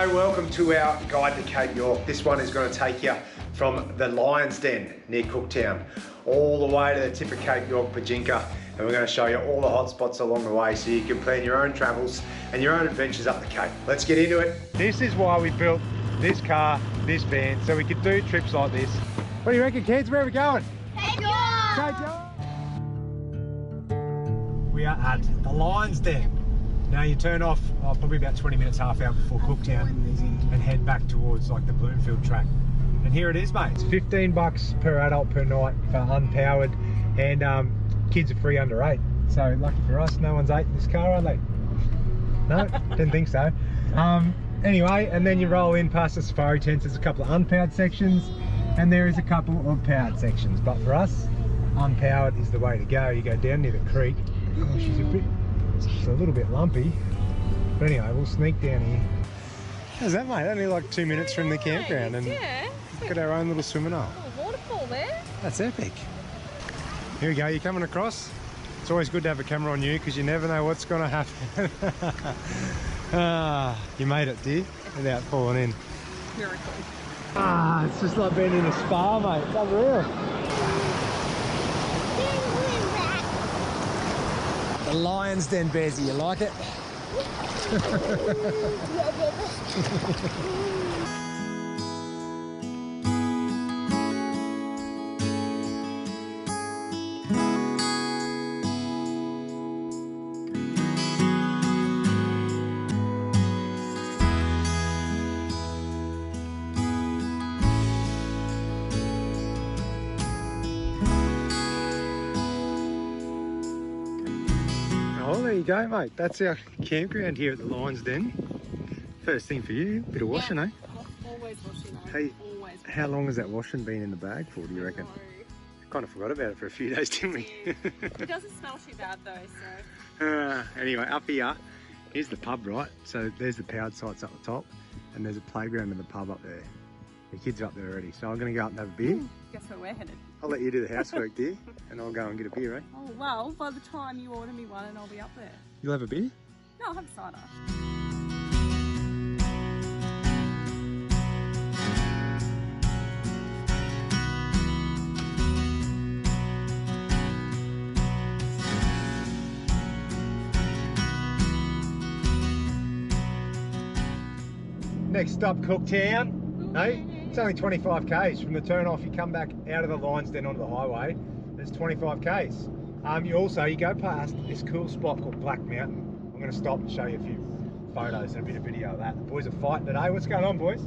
G'day, welcome to our guide to Cape York. This one is going to take you from the Lion's Den near Cooktown all the way to the tip of Cape York, Pajinka, and we're going to show you all the hot spots along the way so you can plan your own travels and your own adventures up the Cape. Let's get into it. This is why we built this car, this van, so we could do trips like this. What do you reckon, kids? Where are we going? Cape York! Cape York! We are at the Lion's Den. Now you turn off probably about 20 minutes, half hour before Cooktown and head back towards like the Bloomfield track. And here it is, mate. It's $15 per adult per night for unpowered, and kids are free under 8. So lucky for us, no one's 8 in this car, are they? No, didn't think so. Anyway, and then you roll in past the safari tents. There's a couple of unpowered sections and there is a couple of powered sections. But for us, unpowered is the way to go. You go down near the creek. Oh, it's a little bit lumpy, but anyway, we'll sneak down here. How's that, mate? Only like 2 minutes from the campground, and got our own little swimming hole. A waterfall there. That's epic. Here we go. You're coming across. It's always good to have a camera on you because you never know what's going to happen. You made it, dear, without falling in. Miracle. It's just like being in a spa, mate. It's unreal. The Lion's Den, Bezzy, you like it? Oh, there you go, mate. That's our campground here at the Lion's Den. First thing for you, bit of washing, eh? Always washing, Hey, always. how long has that washing been in the bag for, do you reckon? Kind of forgot about it for a few days, didn't we? It doesn't smell too bad though, so. Anyway, up here, here's the pub, right? So there's the powered sites up the top, and there's a playground in the pub up there. The kids are up there already, so I'm going to go up and have a beer. Guess where we're headed. I'll let you do the housework, dear, and I'll go and get a beer, eh? Oh well, by the time you order me one and I'll be up there. You'll have a beer? No, I'll have cider. Next stop, Cooktown. Hey, it's only 25 k's from the turn off. You come back out of the Lion's Den onto the highway. There's 25 k's. You go past this cool spot called Black Mountain. I'm going to stop and show you a few photos and a bit of video of that. The boys are fighting today. What's going on, boys?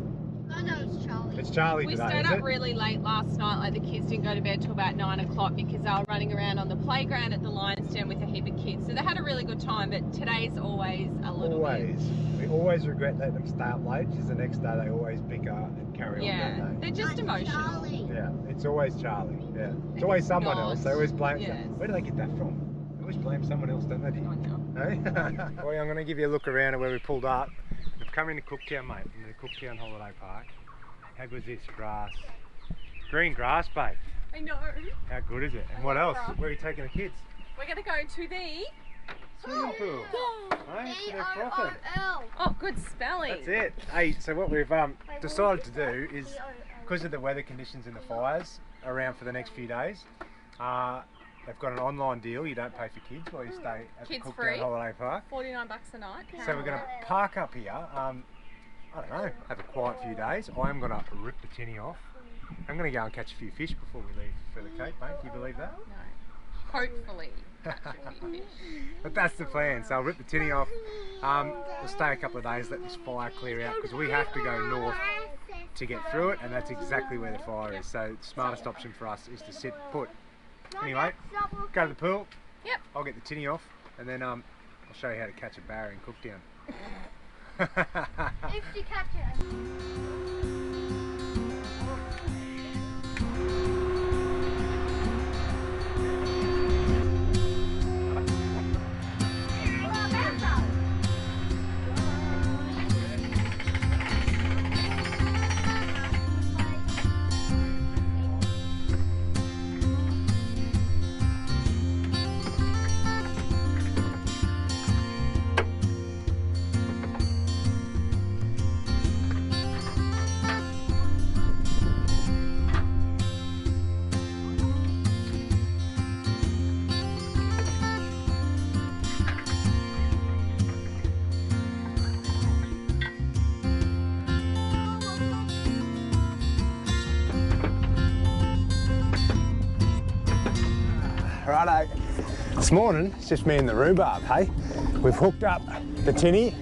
Oh no, it's Charlie. It's Charlie We today, stayed is up it? really late last night. Like the kids didn't go to bed till about 9 o'clock because they were running around on the playground at the Lion's Den with a heap of kids. So they had a really good time, but today's always a little bit. We always regret letting them stay up late because the next day they always bicker and carry on, don't they? They're just emotional. Charlie. Yeah, it's always Charlie. Yeah, it's always someone else. They always blame. Yes. Where do they get that from? They always blame someone else, don't they? I know. Hey? Boy, I'm going to give you a look around at where we pulled up. We've come into Cooktown, mate, in the Cooktown Holiday Park. How good is this grass? Green grass, babe. I know. How good is it? And what else? Where are you taking the kids? We're going to go to the... Swimming pool. Hey, so they're frothing. Oh, good spelling. That's it. Hey, so what we've decided to do is, because of the weather conditions and the fires around for the next few days, they've got an online deal. You don't pay for kids while you stay at the Cooktown free. Holiday Park. $49 a night. So we're going to park up here. I don't know, have a quiet few days. I am going to rip the tinny off. I'm going to go and catch a few fish before we leave for the Cape, mate. Do you believe that? No. Hopefully. But that's the plan. So I'll rip the tinny off. We'll stay a couple of days, let this fire clear out because we have to go north to get through it, and that's exactly where the fire is. So the smartest option for us is to sit put. Anyway, go to the pool. Yep. I'll get the tinny off, and then I'll show you how to catch a barra in Cooktown. If you catch it. Righto. This morning, it's just me and the rhubarb, hey? We've hooked up the tinny,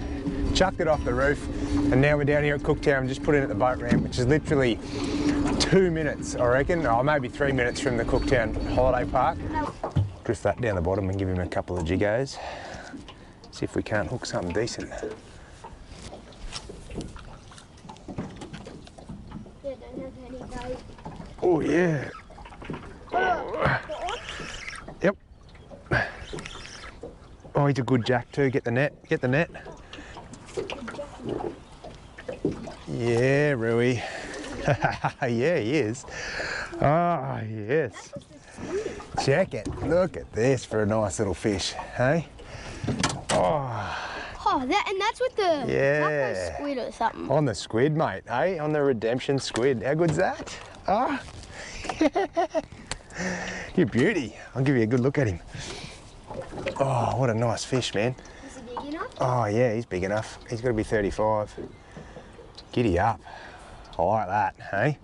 chucked it off the roof, and now we're down here at Cooktown, just put in at the boat ramp, which is literally 2 minutes, I reckon, or maybe 3 minutes from the Cooktown holiday park. Drift that down the bottom and give him a couple of jiggos. See if we can't hook something decent. Yeah, don't have any bait. Oh yeah. Oh. Yep. Oh, he's a good jack too. Get the net. Get the net. Yeah, Rui. Yeah, he is. Oh, yes. Check it. Look at this for a nice little fish, hey? Oh. Oh, and that's with the Yeah. squid or something. On the squid, mate, hey? On the redemption squid. How good's that? Oh. You beauty. I'll give you a good look at him. Oh, what a nice fish, man. Is he big enough? Oh, yeah, he's big enough. He's got to be 35. Giddy up. I like that, hey?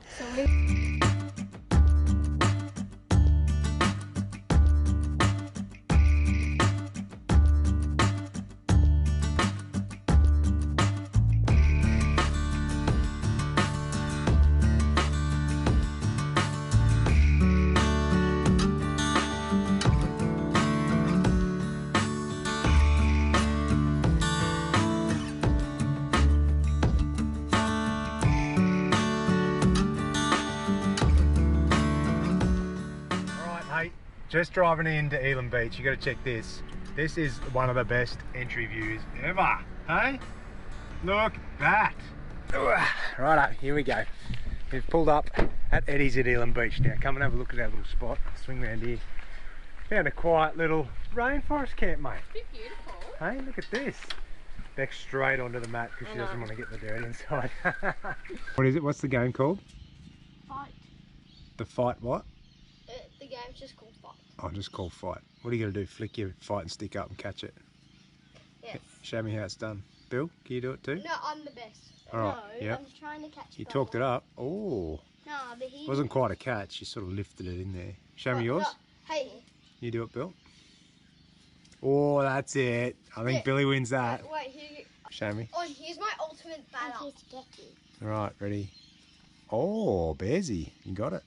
Just driving into Elam Beach, you got to check this. This is one of the best entry views ever, hey? Look at that. Righto, here we go. We've pulled up at Eddie's at Elam Beach now. Come and have a look at our little spot. Swing around here. Found a quiet little rainforest camp, mate. It's beautiful. Hey, look at this. Back straight onto the mat because she doesn't want to get the dirt inside. What is it? What's the game called? Fight. The fight what? The game's just called Fight. Oh, just call fight. What are you going to do? Flick your fight and stick up and catch it? Yes. Show me how it's done. Bill, can you do it too? No, I'm the best. All right, No, yep. I'm just trying to catch You Bella. talked it up. Oh, No, but he... it wasn't quite a catch. You sort of lifted it in there. Show me yours. No. Hey. You do it, Bill. Oh, that's it. I think Yeah. Billy wins that. Wait, here... Show me. Oh, here's my ultimate batter. I'm here to get you. All right, ready. Oh, Bearsy, you got it.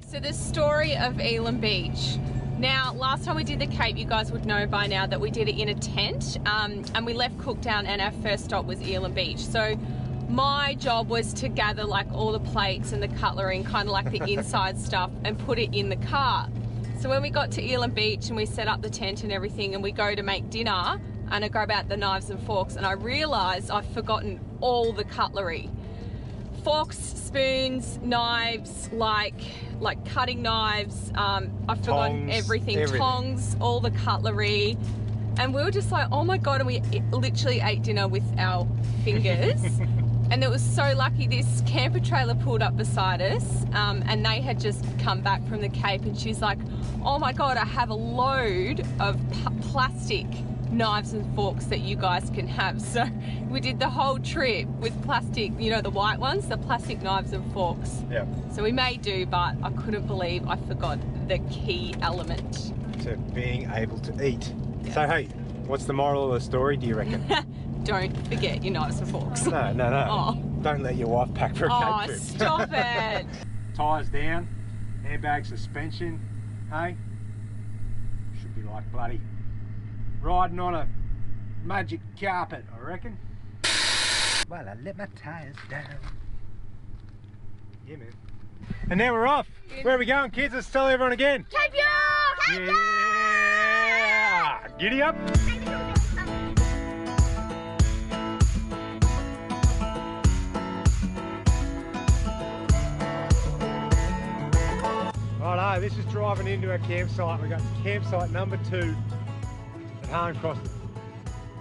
So the story of Elam Beach. Now, last time we did the Cape, you guys would know by now that we did it in a tent, and we left Cooktown and our first stop was Elam Beach. So my job was to gather like all the plates and the cutlery and kind of like the inside stuff and put it in the car. So when we got to Elam Beach and we set up the tent and everything and we go to make dinner and I grab out the knives and forks and I realised I've forgotten all the cutlery. Forks, spoons, knives, like cutting knives. I've forgotten everything. Tongs, all the cutlery. And we were just like, oh my God, and we literally ate dinner with our fingers. And it was so lucky this camper trailer pulled up beside us, and they had just come back from the Cape, and she's like, oh my God, I have a load of plastic knives and forks that you guys can have. So we did the whole trip with plastic, you know, the white ones, the plastic knives and forks. Yeah. So we may do, but I couldn't believe I forgot the key element to being able to eat. Yeah. So hey, what's the moral of the story, do you reckon? Don't forget your knives and forks. No. Oh. Don't let your wife pack for a Cape trip. Stop it. Tyres down, airbag suspension, hey? Should be like bloody riding on a magic carpet, I reckon. Well, I let my tyres down. Yeah, man. And now we're off. Where are we going, kids? Let's tell everyone again. Cape York! Yeah! Giddy up. Righto, this is driving into our campsite. We've got campsite number 2 at Hahn Crossing.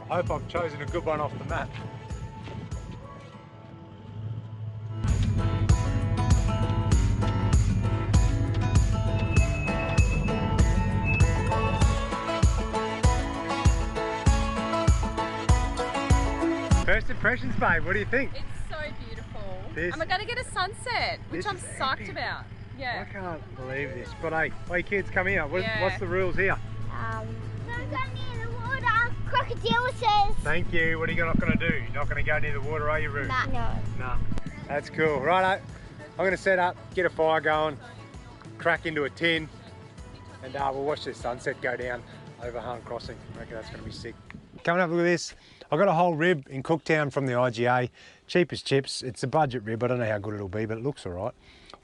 I hope I've chosen a good one off the map. First impressions, babe, what do you think? It's so beautiful. This, and we're going to get a sunset, which I'm psyched epic. about. Yeah. I can't believe this. But hey kids, come here. Yeah. What's the rules here? Don't go near the water. Crocodile says. Thank you. What are you not going to do? You're not going to go near the water, are you, Ruth? Nah. No. No. That's cool. Righto. I'm going to set up, get a fire going, crack into a tin, and we'll watch the sunset go down over Hahn Crossing. I reckon that's going to be sick. Coming up, look at this. I got a whole rib in Cooktown from the IGA. Cheap as chips. It's a budget rib. I don't know how good it'll be, but it looks all right.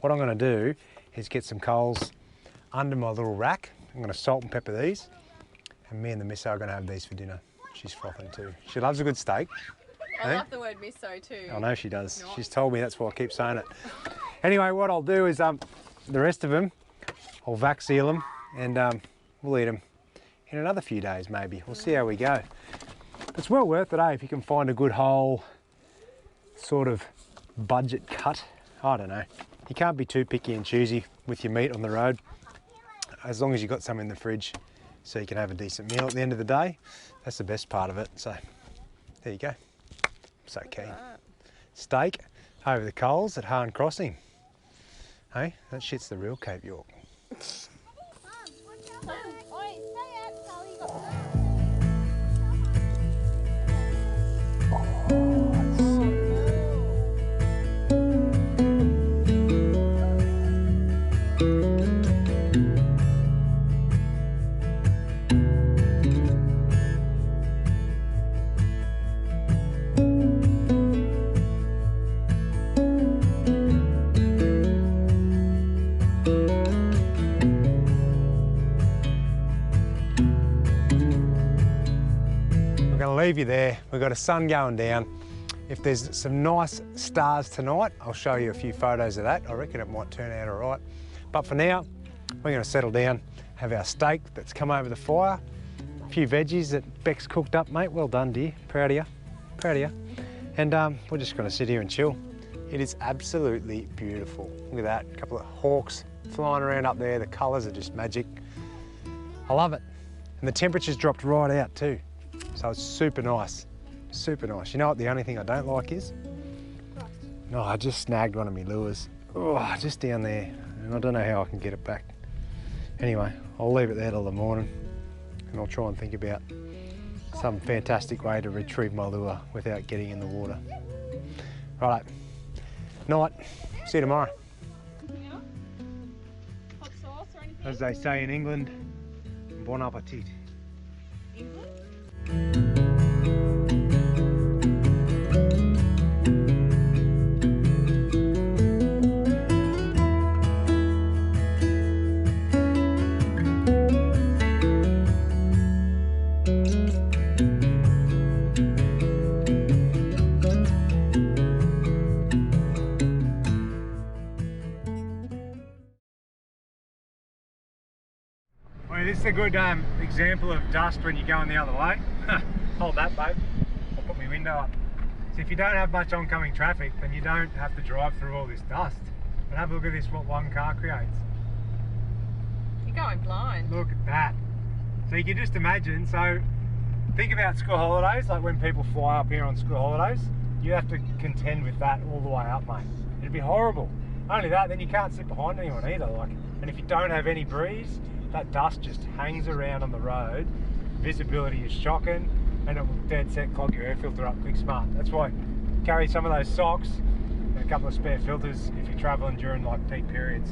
What I'm going to do is get some coals under my little rack. I'm going to salt and pepper these. And me and the misso are going to have these for dinner. She's frothing too. She loves a good steak. I love the word miso too. I know she does. She's told me, that's why I keep saying it. Anyway, what I'll do is the rest of them, I'll vac seal them and we'll eat them in another few days maybe. We'll see how we go. It's well worth it, eh? If you can find a good whole sort of budget cut. I don't know. You can't be too picky and choosy with your meat on the road, as long as you've got some in the fridge so you can have a decent meal at the end of the day. That's the best part of it. So there you go. So keen. Steak over the coals at Hahn Crossing. Hey, that shit's the real Cape York. Leave you there. We've got a sun going down. If there's some nice stars tonight, I'll show you a few photos of that. I reckon it might turn out all right. But for now, we're going to settle down, have our steak that's come over the fire, a few veggies that Beck's cooked up, mate. Well done, dear. Proud of you. Proud of you. And we're just going to sit here and chill. It is absolutely beautiful. Look at that. A couple of hawks flying around up there. The colours are just magic. I love it. And the temperature's dropped right out too. So it's super nice, super nice. You know what the only thing I don't like is? No, I just snagged one of my lures. Oh, just down there, and I don't know how I can get it back. Anyway, I'll leave it there till the morning, and I'll try and think about some fantastic way to retrieve my lure without getting in the water. Righto, night, see you tomorrow. Hot sauce or anything? As they say in England, bon appetit. England? Well, this is a good example of dust when you're going the other way. Hold that, babe. I'll put my window up. So if you don't have much oncoming traffic, then you don't have to drive through all this dust. But have a look at this, what one car creates. You're going blind. Look at that. So you can just imagine, so think about school holidays, like when people fly up here on school holidays, you have to contend with that all the way up, mate. It'd be horrible. Not only that, then you can't sit behind anyone either. And if you don't have any breeze, that dust just hangs around on the road. Visibility is shocking, and it will dead set clog your air filter up quick smart. That's why carry some of those socks and a couple of spare filters if you're traveling during like peak periods.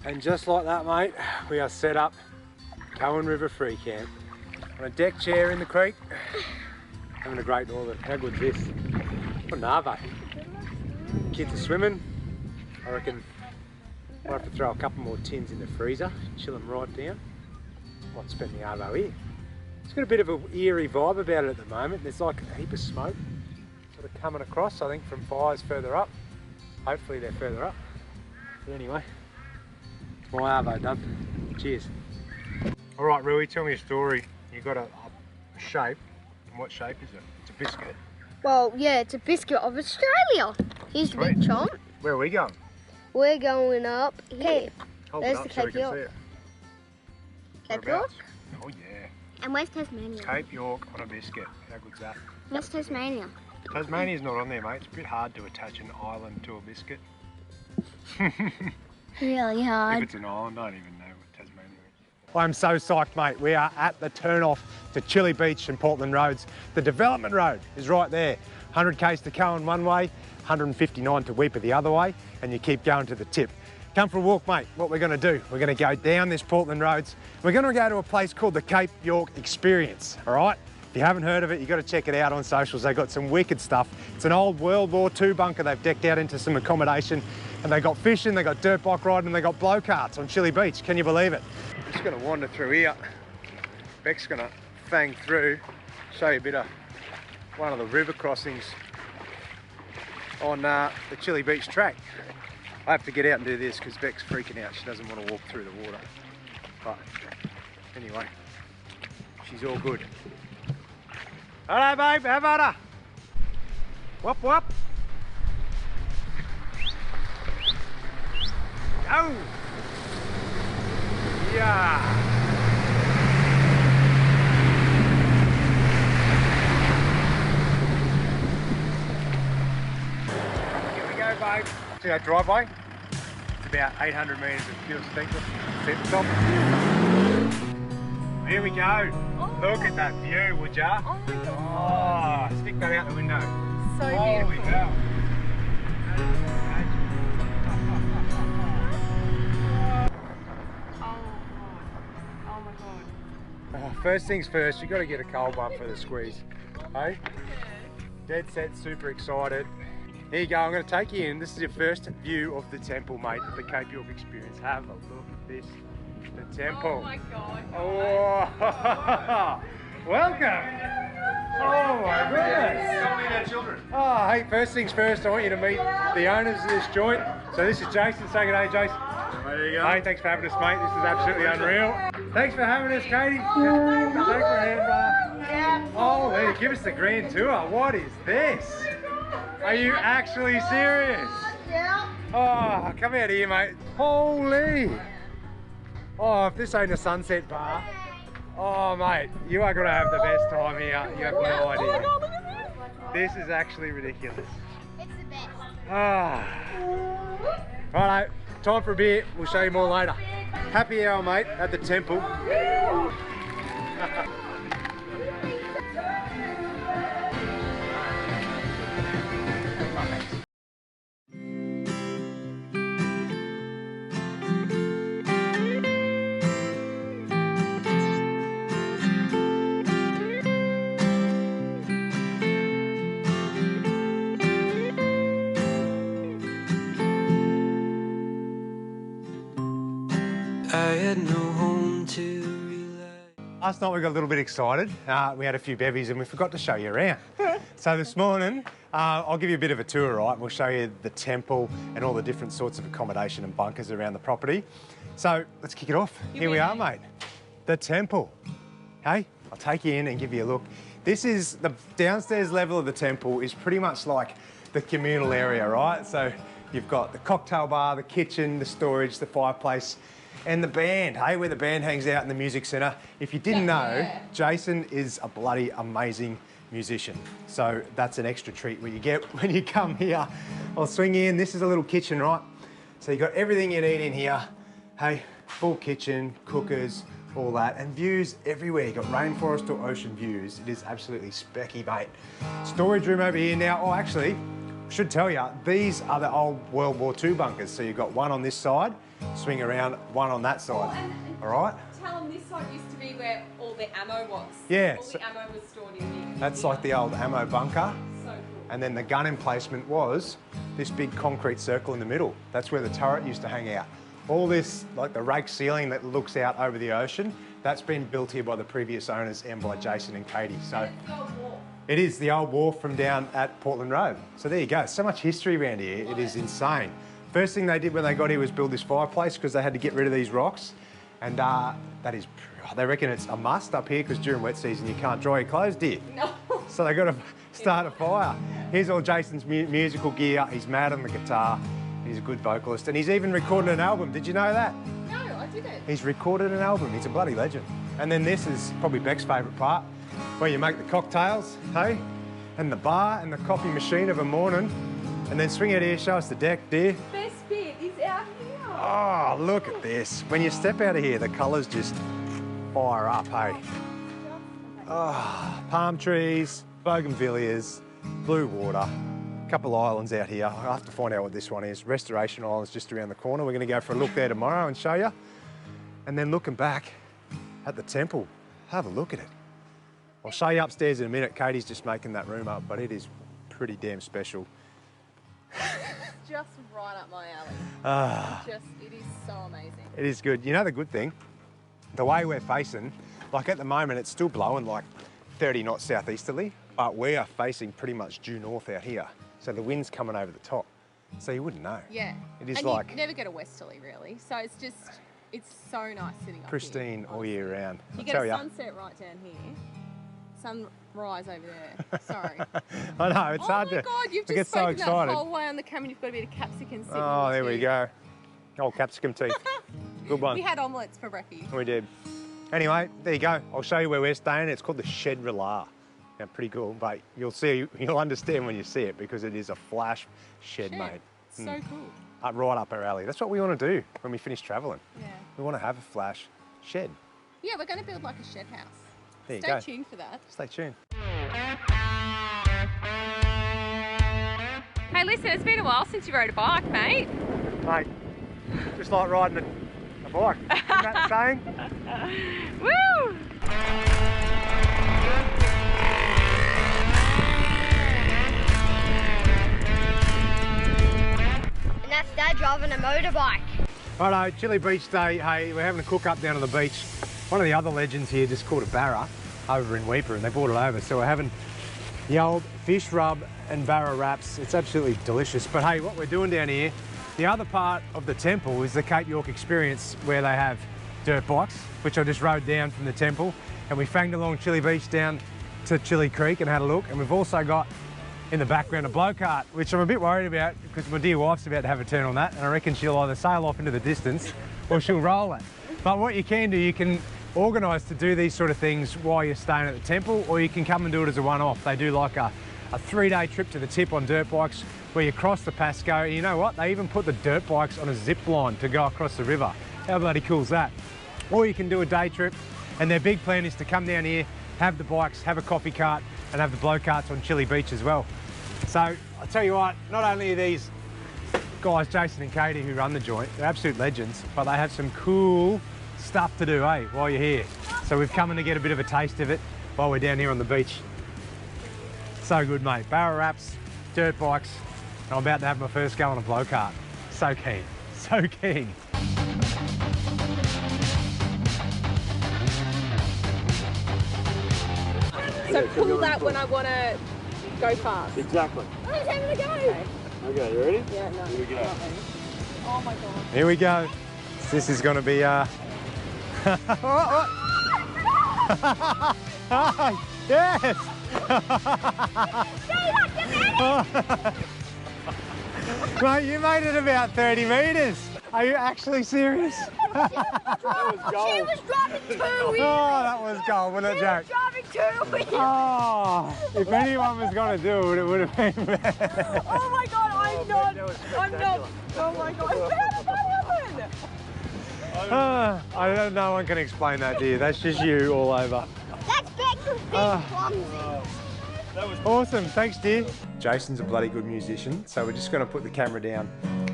And just like that, mate, we are set up Cowan River Free Camp. On a deck chair in the creek, having a great northern. How good's this? What an arvo. Kids are swimming. I reckon I'll have to throw a couple more tins in the freezer, chill them right down. Might spend the arvo here. It's got a bit of an eerie vibe about it at the moment. There's like a heap of smoke sort of coming across, I think, from fires further up. Hopefully they're further up. But anyway, my arvo done. Cheers. All right, Rui, tell me a story. You got a shape. And what shape is it? It's a biscuit. Well, yeah, it's a biscuit of Australia. Here's the big chomp. Where are we going? We're going up here. Hold There's it up the so we Cape can York. see it. Cape York? Oh yeah. And where's Tasmania? Cape York on a biscuit. How good's that? Where's Tasmania? Tasmania's not on there, mate. It's a bit hard to attach an island to a biscuit. Really hard. If it's an island, I don't even know what Tasmania is. I'm so psyched, mate. We are at the turn-off to Chili Beach and Portland Roads. The development road is right there. 100 k's to Cowan one way, 159 to Weipa the other way, and you keep going to the tip. Come for a walk, mate. What we're going to do, we're going to go down this Portland Roads. We're going to go to a place called the Cape York Experience, all right? If you haven't heard of it, you've got to check it out on socials. They've got some wicked stuff. It's an old World War II bunker they've decked out into some accommodation, and they got fishing, they got dirt bike riding, and they got blow carts on Chili Beach. Can you believe it? I'm just going to wander through here. Beck's going to fang through, show you a bit of one of the river crossings on the Chili Beach track. I have to get out and do this because Beck's freaking out. She doesn't want to walk through the water. But anyway, she's all good. Hello, babe. How about her? Whoop, whoop. Go. Yeah. Here we go, babe. See that driveway? It's about 800 metres of pure steepness. See at the top? Here we go. Oh. Look at that view, would ya? Oh my god. Oh, stick that out the window. So Holy beautiful. cow. Oh my god. First things first, you've got to get a cold one for the squeeze. Hey? Dead set, super excited. Here you go, I'm going to take you in. This is your first view of the temple, mate, of the Cape York Experience. Have a look at this. The temple. Oh my god. Oh, welcome. Oh my goodness. Come meet our children. Oh, hey, first things first, I want you to meet the owners of this joint. So this is Jason. Say good day, Jason. There you go. Hey, thanks for having us, mate. This is absolutely unreal. Thanks for having us, Katie. Take my hand, oh, hey, give us the grand tour. What is this? Are you actually serious? Yeah. Oh, come out here, mate. Holy. Oh, if this ain't a sunset bar. Oh, mate, you are going to have the best time here. You have no idea. Oh my god, look at this. This is actually ridiculous. It's the best. Ah. Righto, time for a beer. We'll show you more later. Happy hour, mate, at the temple. I had no home to rely. Last night we got a little bit excited. We had a few bevies and we forgot to show you around. So this morning, I'll give you a bit of a tour, right? We'll show you the temple and all the different sorts of accommodation and bunkers around the property. So let's kick it off. Here we are, mate. The temple. Hey, I'll take you in and give you a look. This is the downstairs level of the temple is pretty much like the communal area, right? So you've got the cocktail bar, the kitchen, the storage, the fireplace, and the band, hey, where the band hangs out in the music centre. If you didn't know, Jason is a bloody amazing musician. So that's an extra treat what you get when you come here. I'll swing in. This is a little kitchen, right? So you've got everything you need in here. Hey, full kitchen, cookers, all that, and views everywhere. You've got rainforest or ocean views. It is absolutely specky, mate. Storage room over here now. Oh, actually, should tell you, these are the old World War II bunkers. So you've got one on this side, swing around, one on that side. All right? Tell them this side used to be where all the ammo was. Yeah. All the ammo was stored in here. That's like the old ammo bunker. So cool. And then the gun emplacement was this big concrete circle in the middle. That's where the turret used to hang out. All this, like the rake ceiling that looks out over the ocean, that's been built here by the previous owners and by Jason and Katie. So it is the old wharf from down at Portland Road. So there you go. So much history around here. It is insane. First thing they did when they got here was build this fireplace because they had to get rid of these rocks. And that is, they reckon it's a must up here because during wet season you can't dry your clothes, do you? No. So they got to start a fire. Here's all Jason's musical gear. He's mad on the guitar. He's a good vocalist and he's even recorded an album. Did you know that? No, I didn't. He's recorded an album. He's a bloody legend. And then this is probably Beck's favourite part, where you make the cocktails, hey? And the bar and the coffee machine of a morning. And then swing out here, show us the deck, dear. Best bit is out here. Oh, look at this. When you step out of here, the colours just fire up, hey? Oh, palm trees, bougainvilleas, blue water, a couple of islands out here. I'll have to find out what this one is. Restoration Island's just around the corner. We're going to go for a look there tomorrow and show you. And then looking back at the temple, have a look at it. I'll show you upstairs in a minute. Katie's just making that room up, but it is pretty damn special. Just right up my alley. It is so amazing. It is good. You know the good thing? The way we're facing, like at the moment, it's still blowing like 30 knots southeasterly, but we are facing pretty much due north out here. So the wind's coming over the top. So you wouldn't know. Yeah. It is and like... you never get a westerly, really. So it's just, it's so nice sitting up pristine here, all year round. You I'll get tell a ya. sunset right down here. Sunrise over there. Sorry. I know, it's hard to... Oh my God, you've I get just so spoken excited. that whole way on the camera. You've got a bit of capsicum sitting Oh, in there we too. go. Oh, capsicum teeth. Good one. We had omelettes for breakfast. We did. Anyway, there you go. I'll show you where we're staying. It's called the Shed Relar. Yeah, pretty cool, but you'll understand when you see it because it is a flash shed, mate. So cool. Right up our alley. That's what we want to do when we finish travelling. Yeah. We want to have a flash shed. Yeah, we're going to build like a shed house. There you go. Stay tuned for that. Stay tuned. Hey, listen, it's been a while since you rode a bike, mate. Mate, just like riding a bike. Isn't that the saying? Woo! And that's Dad driving a motorbike. Righto, Chili Beach Day. Hey, we're having a cook up down on the beach. One of the other legends here just caught a barra over in Weeper and they brought it over. So we're having the old fish rub and barra wraps. It's absolutely delicious. But hey, what we're doing down here, the other part of the temple is the Cape York experience where they have dirt bikes, which I just rode down from the temple. And we fanged along Chili Beach down to Chili Creek and had a look. And we've also got in the background a blow cart, which I'm a bit worried about because my dear wife's about to have a turn on that. And I reckon she'll either sail off into the distance or she'll roll it. But what you can do, you can organise to do these sort of things while you're staying at the temple, or you can come and do it as a one-off. They do like a 3-day trip to the tip on dirt bikes where you cross the Pasco. And you know what? They even put the dirt bikes on a zip line to go across the river. How bloody cool is that? Or you can do a day trip, and their big plan is to come down here, have the bikes, have a coffee cart, and have the blow carts on Chili Beach as well. So I'll tell you what, not only are these guys, Jason and Katie, who run the joint, they're absolute legends, but they have some cool stuff to do, eh, while you're here. So we've come in to get a bit of a taste of it while we're down here on the beach. So good, mate. Barra wraps, dirt bikes, and I'm about to have my first go on a blow cart. So keen, so keen. So pull that when I want to go fast. Exactly. I'm having a go. Okay, you ready? Yeah, no. Here we go. Oh my God. Here we go. This is going to be yes! Mate, you made it about 30 metres. Are you actually serious? She was driving too weird. Oh, that was gold, wasn't it, Jack? Driving too weird. Oh, if anyone was going to do it, it would have been me. Oh my God, I'm not. Oh my God. How did that happen? No one can explain that to you. That's just you all over. That's Beck from being clumsy. That was awesome. Thanks, dear. Jason's a bloody good musician, so we're just going to put the camera down.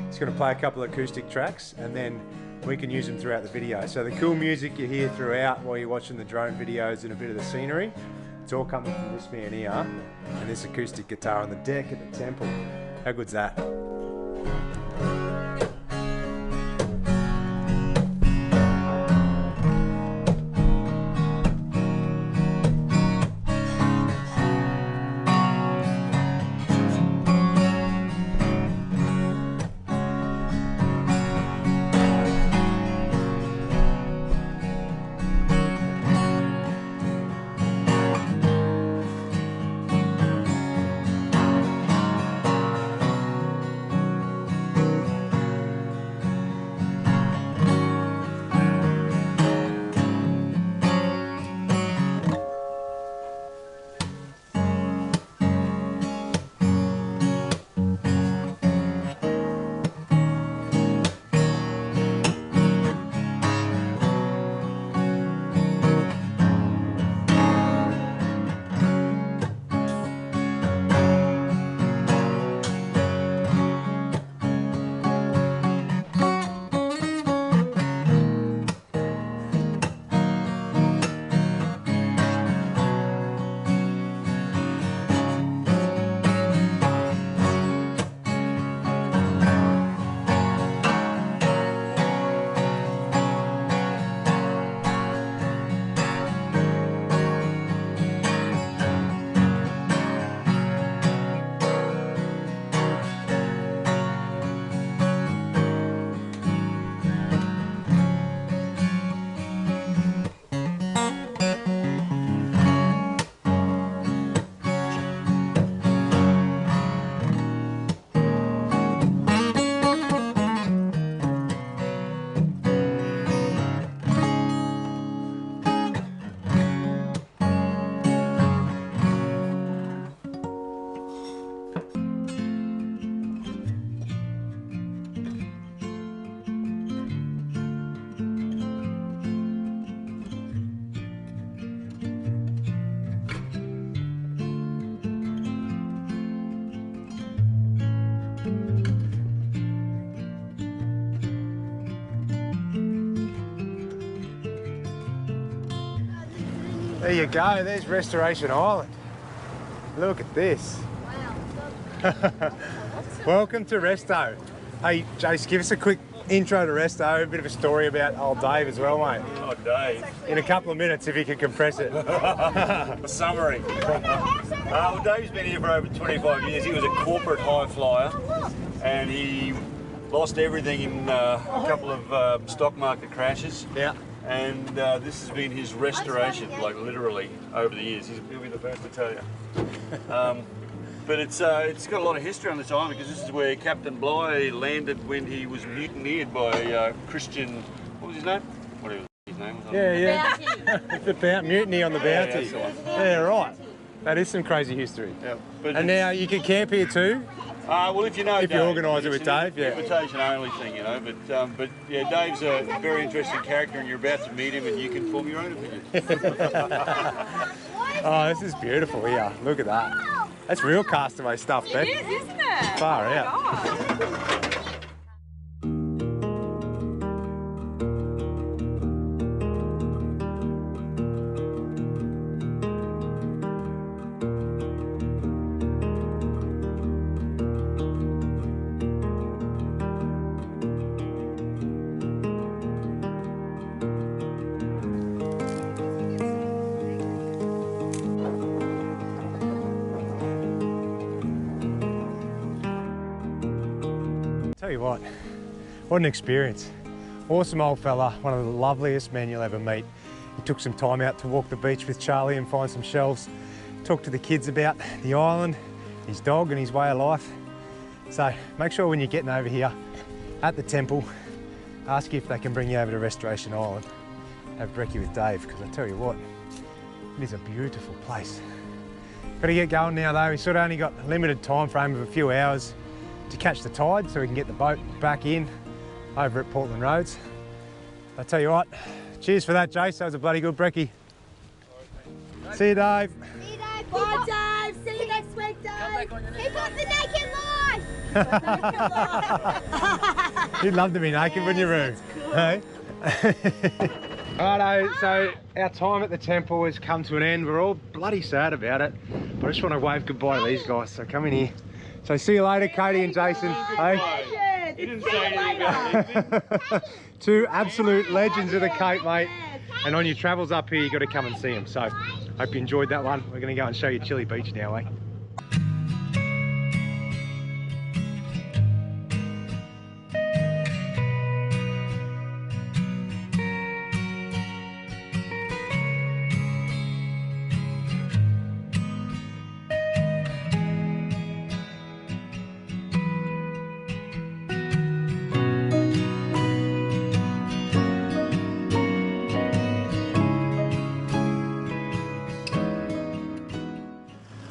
He's going to play a couple of acoustic tracks, and then We can use them throughout the video. So the cool music you hear throughout while you're watching the drone videos and a bit of the scenery, it's all coming from this man here and this acoustic guitar on the deck at the temple. How good's that? There you go, there's Restoration Island. Look at this. Wow. Welcome to Resto. Hey, Jace, give us a quick intro to Resto, a bit of a story about old Dave as well, mate. Oh, Dave. In a couple of minutes, if you can compress it. A summary. Well, Dave's been here for over 25 years. He was a corporate high flyer and he lost everything in a couple of stock market crashes. Yeah. And this has been his restoration, like literally, over the years. He'll be the first to tell you. But it's got a lot of history on this island because this is where Captain Bligh landed when he was mutineered by Christian, what was his name? Whatever his name was. Yeah. The mutiny on the Bounty. that's the one. Yeah, right. That is some crazy history. Yeah, but And now you can camp here too? well, if you know If you Dave, organise it with it's an Dave, yeah. invitation only thing, you know. But yeah, Dave's a very interesting character, and you're about to meet him, and you can form your own opinion. Oh, this is beautiful here. Look at that. That's real castaway stuff, Ben. It is, isn't it? Far Oh my out. God. Tell you what an experience. Awesome old fella, one of the loveliest men you'll ever meet. He took some time out to walk the beach with Charlie and find some shells, talk to the kids about the island, his dog and his way of life. So make sure when you're getting over here at the temple, ask if they can bring you over to Restoration Island, have brekkie with Dave, because I tell you what, it is a beautiful place. Got to get going now though. We sort of only got a limited time frame of a few hours to catch the tide so we can get the boat back in over at Portland Roads. I tell you what, cheers for that, Jace. That was a bloody good brekkie. See you, Dave. See you, Dave. Bye, Dave. See you next week, Dave. Keep up the naked life. You'd love to be naked, wouldn't you, Roo? Hey? Righto, so our time at the temple has come to an end. We're all bloody sad about it, but I just want to wave goodbye to these guys, so come in here. So see you later, Katie and Jason. Hey? He didn't say anything about it. Two absolute legends of the Cape, mate. And on your travels up here, you got to come and see them. So hope you enjoyed that one. We're going to go and show you Chili Beach now, eh?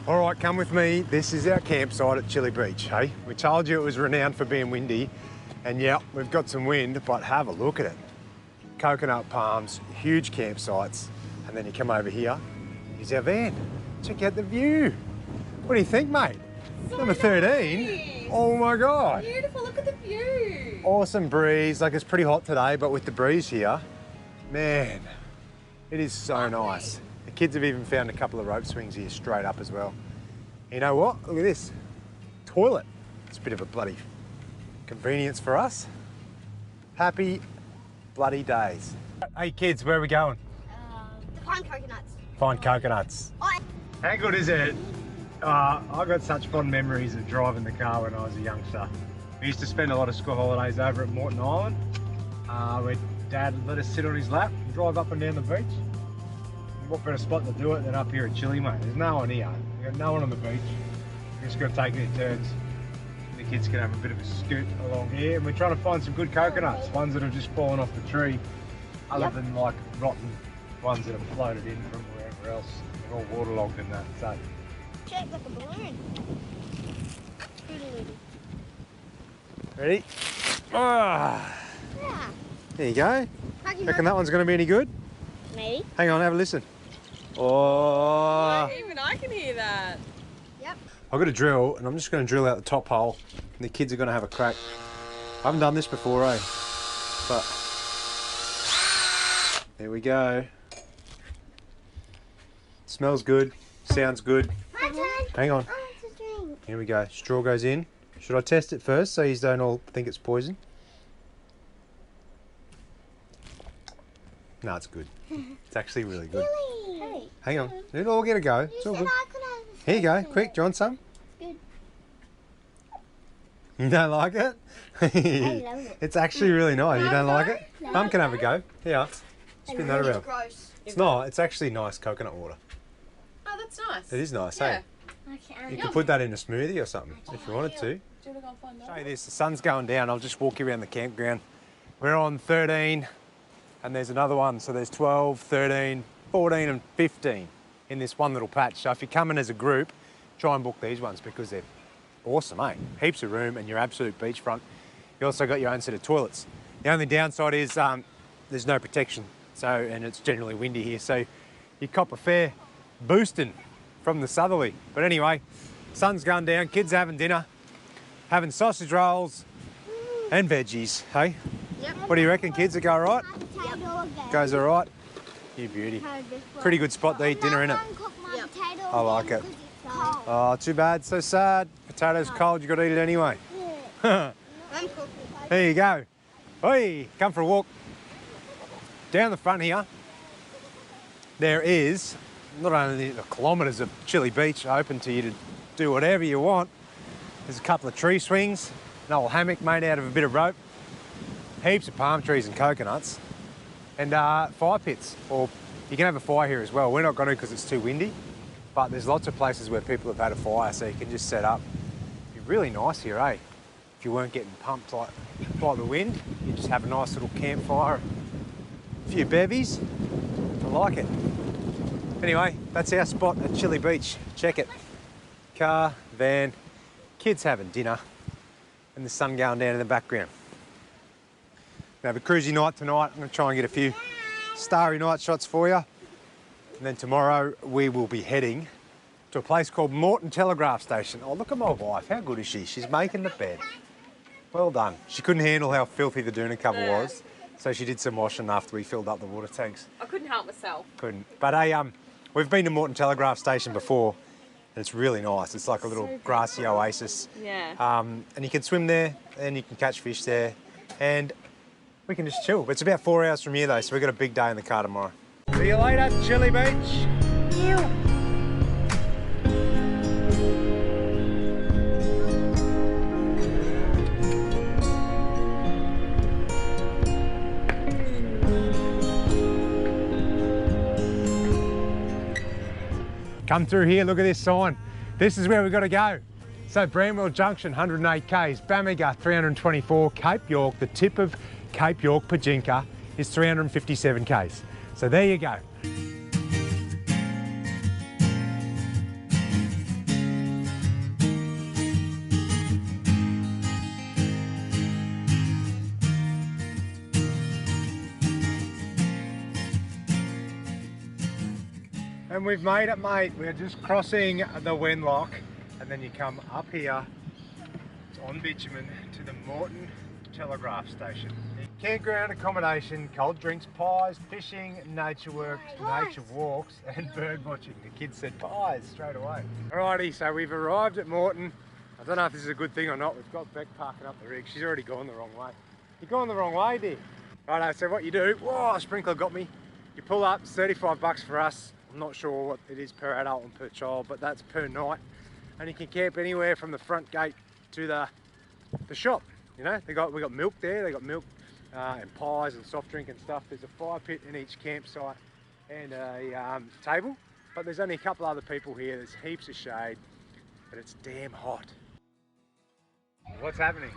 Alright, come with me. This is our campsite at Chili Beach, hey? We told you it was renowned for being windy, and yeah, we've got some wind, but have a look at it. Coconut palms, huge campsites, and then you come over here, here's our van. Check out the view. What do you think, mate? So Number 13? nice. Oh my God. Beautiful, look at the view. Awesome breeze, like it's pretty hot today, but with the breeze here, man, it is so nice. The kids have even found a couple of rope swings here straight up as well. You know what? Look at this. Toilet. It's a bit of a bloody convenience for us. Happy bloody days. Hey kids, where are we going? To find coconuts. Find coconuts. Oh, How good is it? I got such fond memories of driving the car when I was a youngster. We used to spend a lot of school holidays over at Morton Island, where Dad let us sit on his lap and drive up and down the beach. What better spot to do it than up here at Chili, mate? There's no one here. We've got no one on the beach. We're just going to take it in turns. The kids can have a bit of a scoot along here, and we're trying to find some good coconuts, ones that have just fallen off the tree, other than like rotten ones that have floated in from wherever else. They're all waterlogged and that. So shaped like a balloon. ready? Ah, Yeah. there you go. Reckon that one's going to be any good? Maybe. Hang on, have a listen. Oh. Even I can hear that. Yep. I've got a drill, and I'm just going to drill out the top hole, and the kids are going to have a crack. I haven't done this before, eh? But there we go. Smells good, sounds good. My turn. Hang on, Oh, it's a drink. here we go. Straw goes in. Should I test it first so you don't all think it's poison? No, it's good. It's actually really good. Really? Hey. Hang on, it'll all get a go. It's all You said good. I could have Here you go, something. quick, do you want some? Good. You don't like it? I love it. It's actually really nice. You don't like it? No. Mum can have a go. Here, spin that around. Gross. It's not. It's actually nice coconut water. Oh, that's nice. It is nice, Yeah. hey? Okay. You could put that in a smoothie or something if you wanted to. Do you want to go and find Show out? you this. The sun's going down. I'll just walk you around the campground. We're on 13 and there's another one. So there's 12, 13, 14 and 15 in this one little patch. So if you're coming as a group, try and book these ones because they're awesome, eh? Heaps of room and your absolute beachfront. You also got your own set of toilets. The only downside is there's no protection. So, and it's generally windy here. So you cop a fair boosting from the southerly. But anyway, sun's going down, kids are having dinner, having sausage rolls and veggies, hey? Yep. What do you reckon, kids? It go all right? Yep. Goes all right? You beauty. Pretty good spot to eat dinner, innit? I like it. Oh, too bad, so sad. Potatoes cold, you got to eat it anyway. I'm cooking. There you go. Oi, come for a walk. Down the front here, there is not only the kilometres of Chili Beach open to you to do whatever you want. There's a couple of tree swings, an old hammock made out of a bit of rope, heaps of palm trees and coconuts, and fire pits. Or you can have a fire here as well. We're not going to because it's too windy, but there's lots of places where people have had a fire, so you can just set up. It'd be really nice here, eh? If you weren't getting pumped like by the wind, you just have a nice little campfire, a few bevies. I like it. Anyway, that's our spot at Chili Beach. Check it. Car, van, kids having dinner, and the sun going down in the background. We have a cruisy night tonight. I'm going to try and get a few starry night shots for you. And then tomorrow we will be heading to a place called Morton Telegraph Station. Oh, look at my wife. How good is she? She's making the bed. Well done. She couldn't handle how filthy the doona cover was, So she did some washing after we filled up the water tanks. I couldn't help myself. Couldn't. But we've been to Moreton Telegraph Station before, and it's really nice. It's like a little grassy oasis. Yeah. And you can swim there, and you can catch fish there, and we can just chill. It's about 4 hours from here though, so we've got a big day in the car tomorrow. See you later, Chili Beach. Come through here, look at this sign. This is where we've got to go. So Bramwell Junction, 108 k's, Bamaga, 324, Cape York, the tip of Cape York, Pajinka, is 357 k's. So there you go. And we've made it, mate. We're just crossing the Wenlock, and then you come up here on bitumen to the Moreton Telegraph Station. Campground accommodation, cold drinks, pies, fishing, nature works, nature walks, and bird watching. The kids said pies straight away. Alrighty, so we've arrived at Moreton. I don't know if this is a good thing or not. We've got Beck parking up the rig. She's already gone the wrong way. You're going the wrong way, dear. Righto, so what you do, whoa, a sprinkler got me. You pull up, it's 35 bucks for us. I'm not sure what it is per adult and per child, but that's per night. And you can camp anywhere from the front gate to the shop. You know, we got milk there. They got milk and pies and soft drink and stuff. There's a fire pit in each campsite and a table. But there's only a couple other people here. There's heaps of shade, but it's damn hot. What's happening?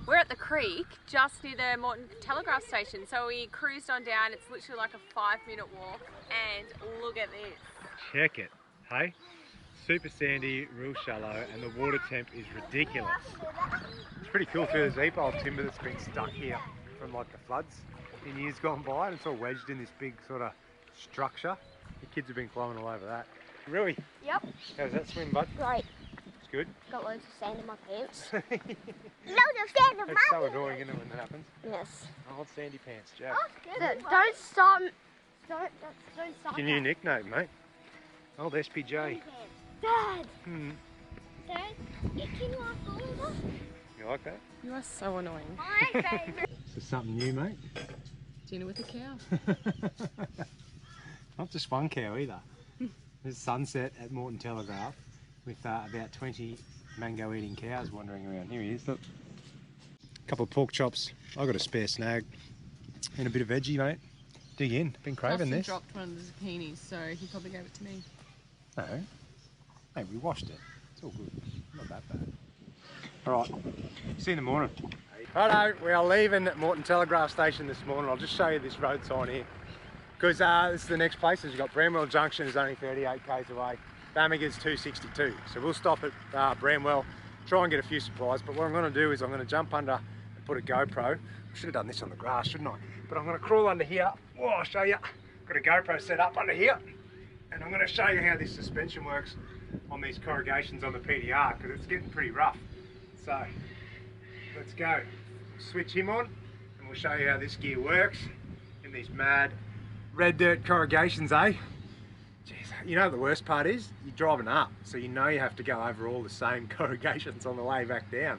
We're at the creek, just near the Moreton Telegraph Station. So we cruised on down. It's literally like a 5-minute walk, and look at this. Check it, hey? Super sandy, real shallow, and the water temp is ridiculous. It's pretty cool too. There's a heap of old timber that's been stuck here from like the floods in years gone by, and it's all wedged in this big sort of structure. The kids have been climbing all over that. Really? Yep. How's that swim, bud? Great. It's good. Got loads of sand in my pants. Loads of sand in my It's so annoying, isn't it, when that happens? Yes. Old sandy pants, Jack. Don't stop. Don't stop. Your new nickname, mate. Old SPJ. Dad. Hmm. Can you ask all of us? You like that? You are so annoying. My favourite. This is something new, mate. Dinner with a cow. Not just one cow either. There's sunset at Moreton Telegraph with about 20 mango eating cows wandering around. Here he is, look. A couple of pork chops. I've got a spare snag and a bit of veggie, mate. Dig in. Been craving this. Dropped one of the zucchinis, so he probably gave it to me. No. Hey, we washed it. It's all good. Not that bad. Alright. See you in the morning. Righto, we are leaving Moreton Telegraph Station this morning. I'll just show you this road sign here. Because this is the next place. You've got Bramwell Junction is only 38 k's away. Bamaga's 262. So we'll stop at Bramwell, try and get a few supplies. But what I'm going to do is I'm going to jump under and put a GoPro. I should have done this on the grass, shouldn't I? But I'm going to crawl under here. Whoa, I'll show you. Got a GoPro set up under here. And I'm going to show you how this suspension works on these corrugations on the PDR, because it's getting pretty rough. So let's go. Switch him on and we'll show you how this gear works in these mad red dirt corrugations, eh? Jeez, you know what the worst part is? You're driving up, so you know you have to go over all the same corrugations on the way back down.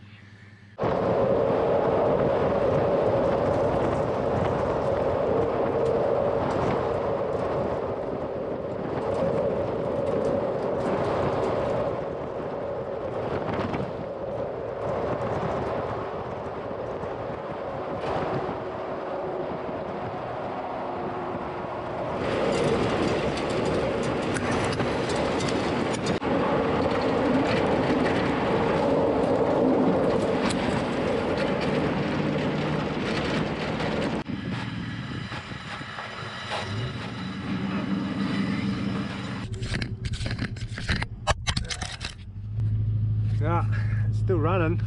Yeah, it's still running.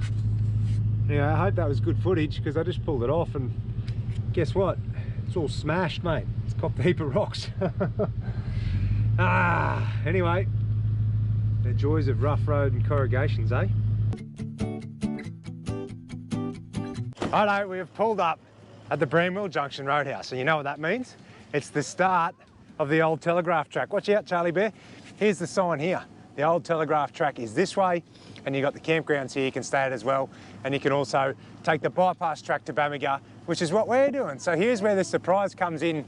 Anyway, I hope that was good footage because I just pulled it off and guess what? It's all smashed, mate. It's copped a heap of rocks. Anyway, the joys of rough road and corrugations, eh? Righto, we have pulled up at the Bramwell Junction Roadhouse. And you know what that means? It's the start of the old telegraph track. Watch out, Charlie Bear. Here's the sign here. The old telegraph track is this way, and you've got the campgrounds here you can stay at as well. And you can also take the bypass track to Bamaga, which is what we're doing. So here's where the surprise comes in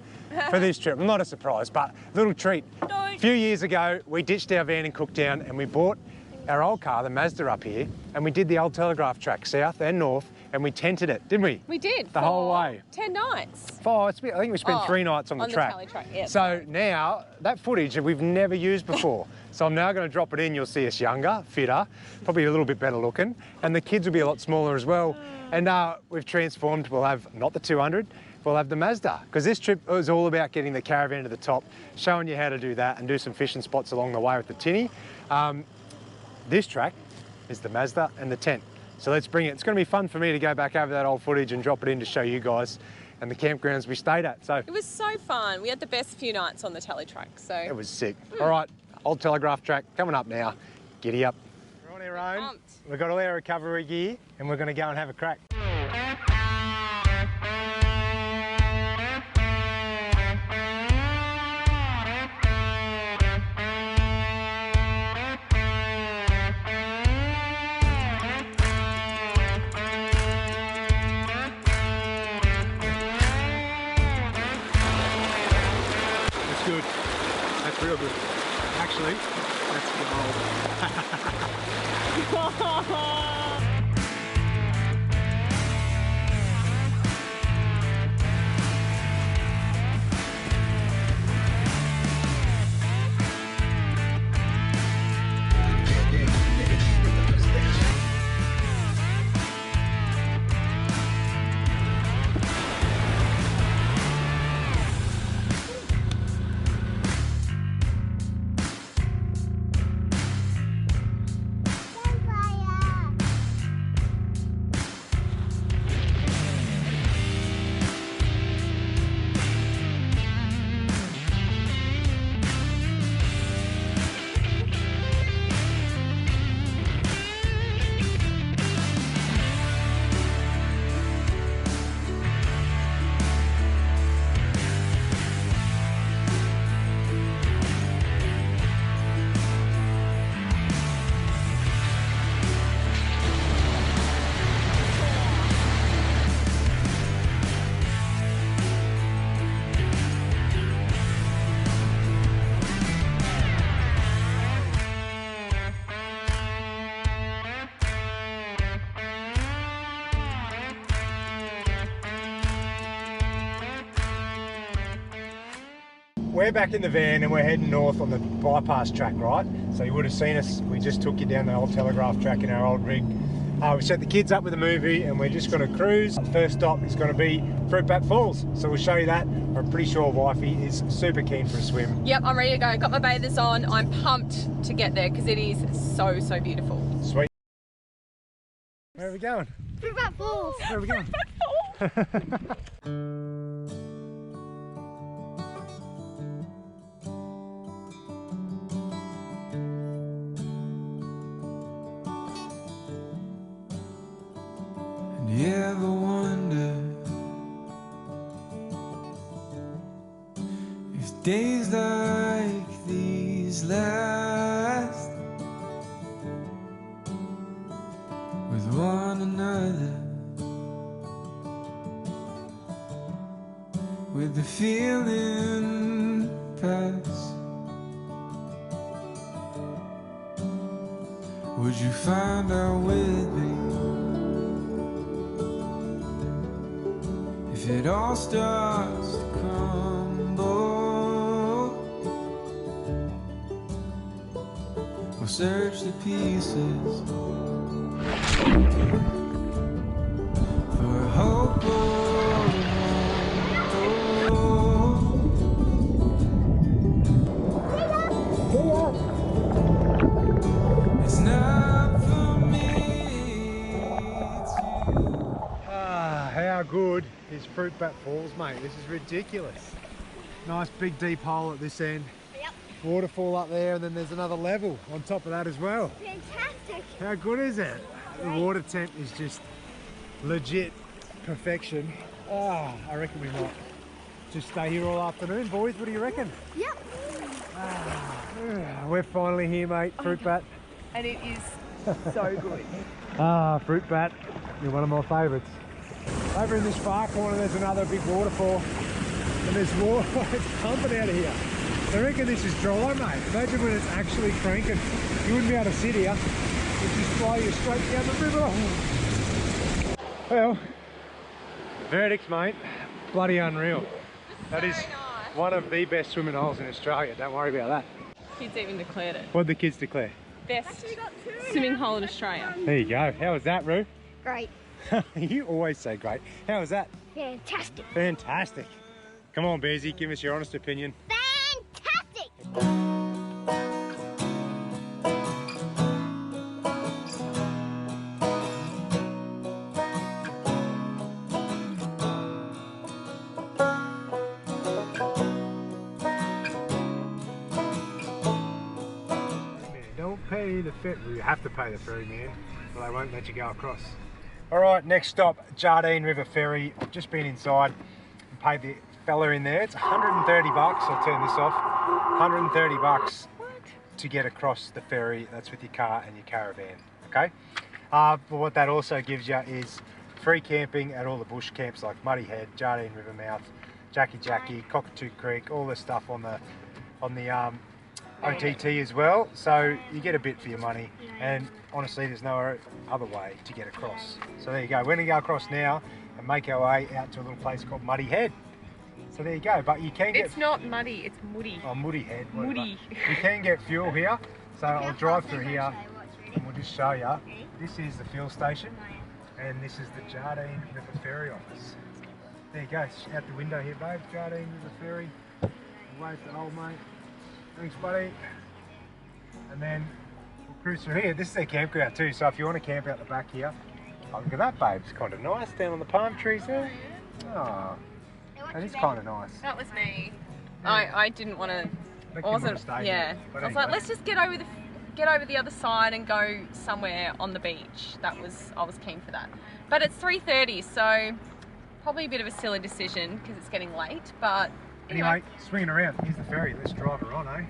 for this trip. Well, not a surprise, but a little treat. A few years ago, we ditched our van in Cooktown and we bought our old car, the Mazda, up here, and we did the old telegraph track, south and north, and we tented it, didn't we? We did. The whole way. 10 nights. I think we spent 3 nights on the track. Yeah. So now, that footage we've never used before. So I'm now going to drop it in. You'll see us younger, fitter, probably a little bit better looking, and the kids will be a lot smaller as well. And we've transformed. We'll have not the 200, we'll have the Mazda, because this trip was all about getting the caravan to the top, showing you how to do that and do some fishing spots along the way with the tinny. This track is the Mazda and the tent. So let's bring it. It's going to be fun for me to go back over that old footage and drop it in to show you guys and the campgrounds we stayed at. So it was so fun. We had the best few nights on the tele track. So it was sick. All right, old telegraph track coming up now. Giddy up. We're on our own. We've got all our recovery gear and we're going to go and have a crack. Good. That's real good. Actually, that's gold. We're back in the van and we're heading north on the bypass track, right? So you would have seen us, we just took you down the old telegraph track in our old rig. We set the kids up with a movie and we're just going to cruise. The first stop is going to be Fruitbat Falls, so we'll show you that. I'm pretty sure Wifey is super keen for a swim. Yep, I'm ready to go. Got my bathers on. I'm pumped to get there because it is so, so beautiful. Sweet. Where are we going? Fruitbat Falls. Where are we going? You ever wonder if days like these last with one another, with the feeling pass? Would you find out with me if it all starts to crumble? We'll search the pieces for a hope. It's not for me to... How good is Fruitbat Falls, mate? This is ridiculous. Nice big deep hole at this end. Yep. Waterfall up there, and then there's another level on top of that as well. Fantastic. How good is it? The water temp is just legit perfection. I reckon we might just stay here all afternoon, boys. What do you reckon? Yep. We're finally here, mate. Fruit bat. And it is so good. Fruit bat. You're one of my favourites. Over in this far corner, there's another big waterfall, and there's water. It's pumping out of here. I reckon this is dry, mate. Imagine when it's actually cranking. You wouldn't be able to sit here. It'd just fly you straight down the river. Well, verdict, mate. Bloody unreal. That is one of the best swimming holes in Australia. Don't worry about that. Kids even declared it. What did the kids declare? Best swimming hole in Australia. There you go. How was that, Roo? Great. You always say great. How was that? Fantastic. Fantastic. Come on, Bearsy, give us your honest opinion. Fantastic. Don't pay the ferry. Well, you have to pay the ferry, man, or they won't let you go across. All right, next stop, Jardine River Ferry. I've just been inside and paid the fella in there. It's 130 bucks. I'll turn this off. 130 bucks to get across the ferry. That's with your car and your caravan. Okay. But what that also gives you is free camping at all the bush camps like Muddy Head, Jardine River Mouth, Jackie, Cockatoo Creek, all the stuff on the OTT as well, so you get a bit for your money, and honestly there's no other way to get across. So there you go, we're going to go across now and make our way out to a little place called Muddy Head. So there you go, but you can get... It's not muddy, it's muddy. Oh, Muddy Head. Muddy. You can get fuel here, so I'll drive through here and we'll just show you. This is the fuel station, and this is the Jardine River Ferry office. There you go, out the window here, babe, Jardine River Ferry. Wave to old mate. Thanks, buddy. And then we'll cruise through here. This is their campground too, so if you want to camp out the back here, oh, look at that, babe. It's kind of nice down on the palm trees there. Oh, that is kind of nice. That was me. I didn't want to. Make I you wasn't. wanna stay Yeah. here. But I was anyway. like, let's just get over the other side and go somewhere on the beach. I was keen for that. But it's 3:30, so probably a bit of a silly decision because it's getting late. But Anyway, swinging around. Here's the ferry. Let's drive her on, eh?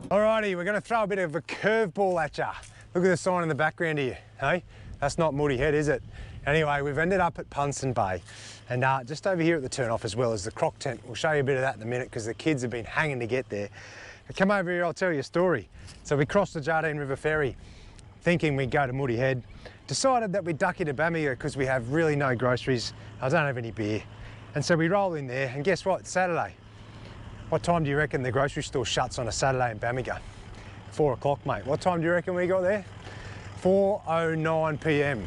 Alrighty, we're going to throw a bit of a curveball at ya. Look at the sign in the background here, hey? That's not Muddy Head, is it? Anyway, we've ended up at Punson Bay, and just over here at the turn-off as well as the croc tent. We'll show you a bit of that in a minute because the kids have been hanging to get there. But come over here, I'll tell you a story. So we crossed the Jardine River Ferry thinking we'd go to Muddy Head. Decided that we'd duck into Bamaga because we have really no groceries. I don't have any beer. And so we roll in there, and guess what? It's Saturday. What time do you reckon the grocery store shuts on a Saturday in Bamaga? 4 o'clock, mate. What time do you reckon we got there? 4:09 p.m.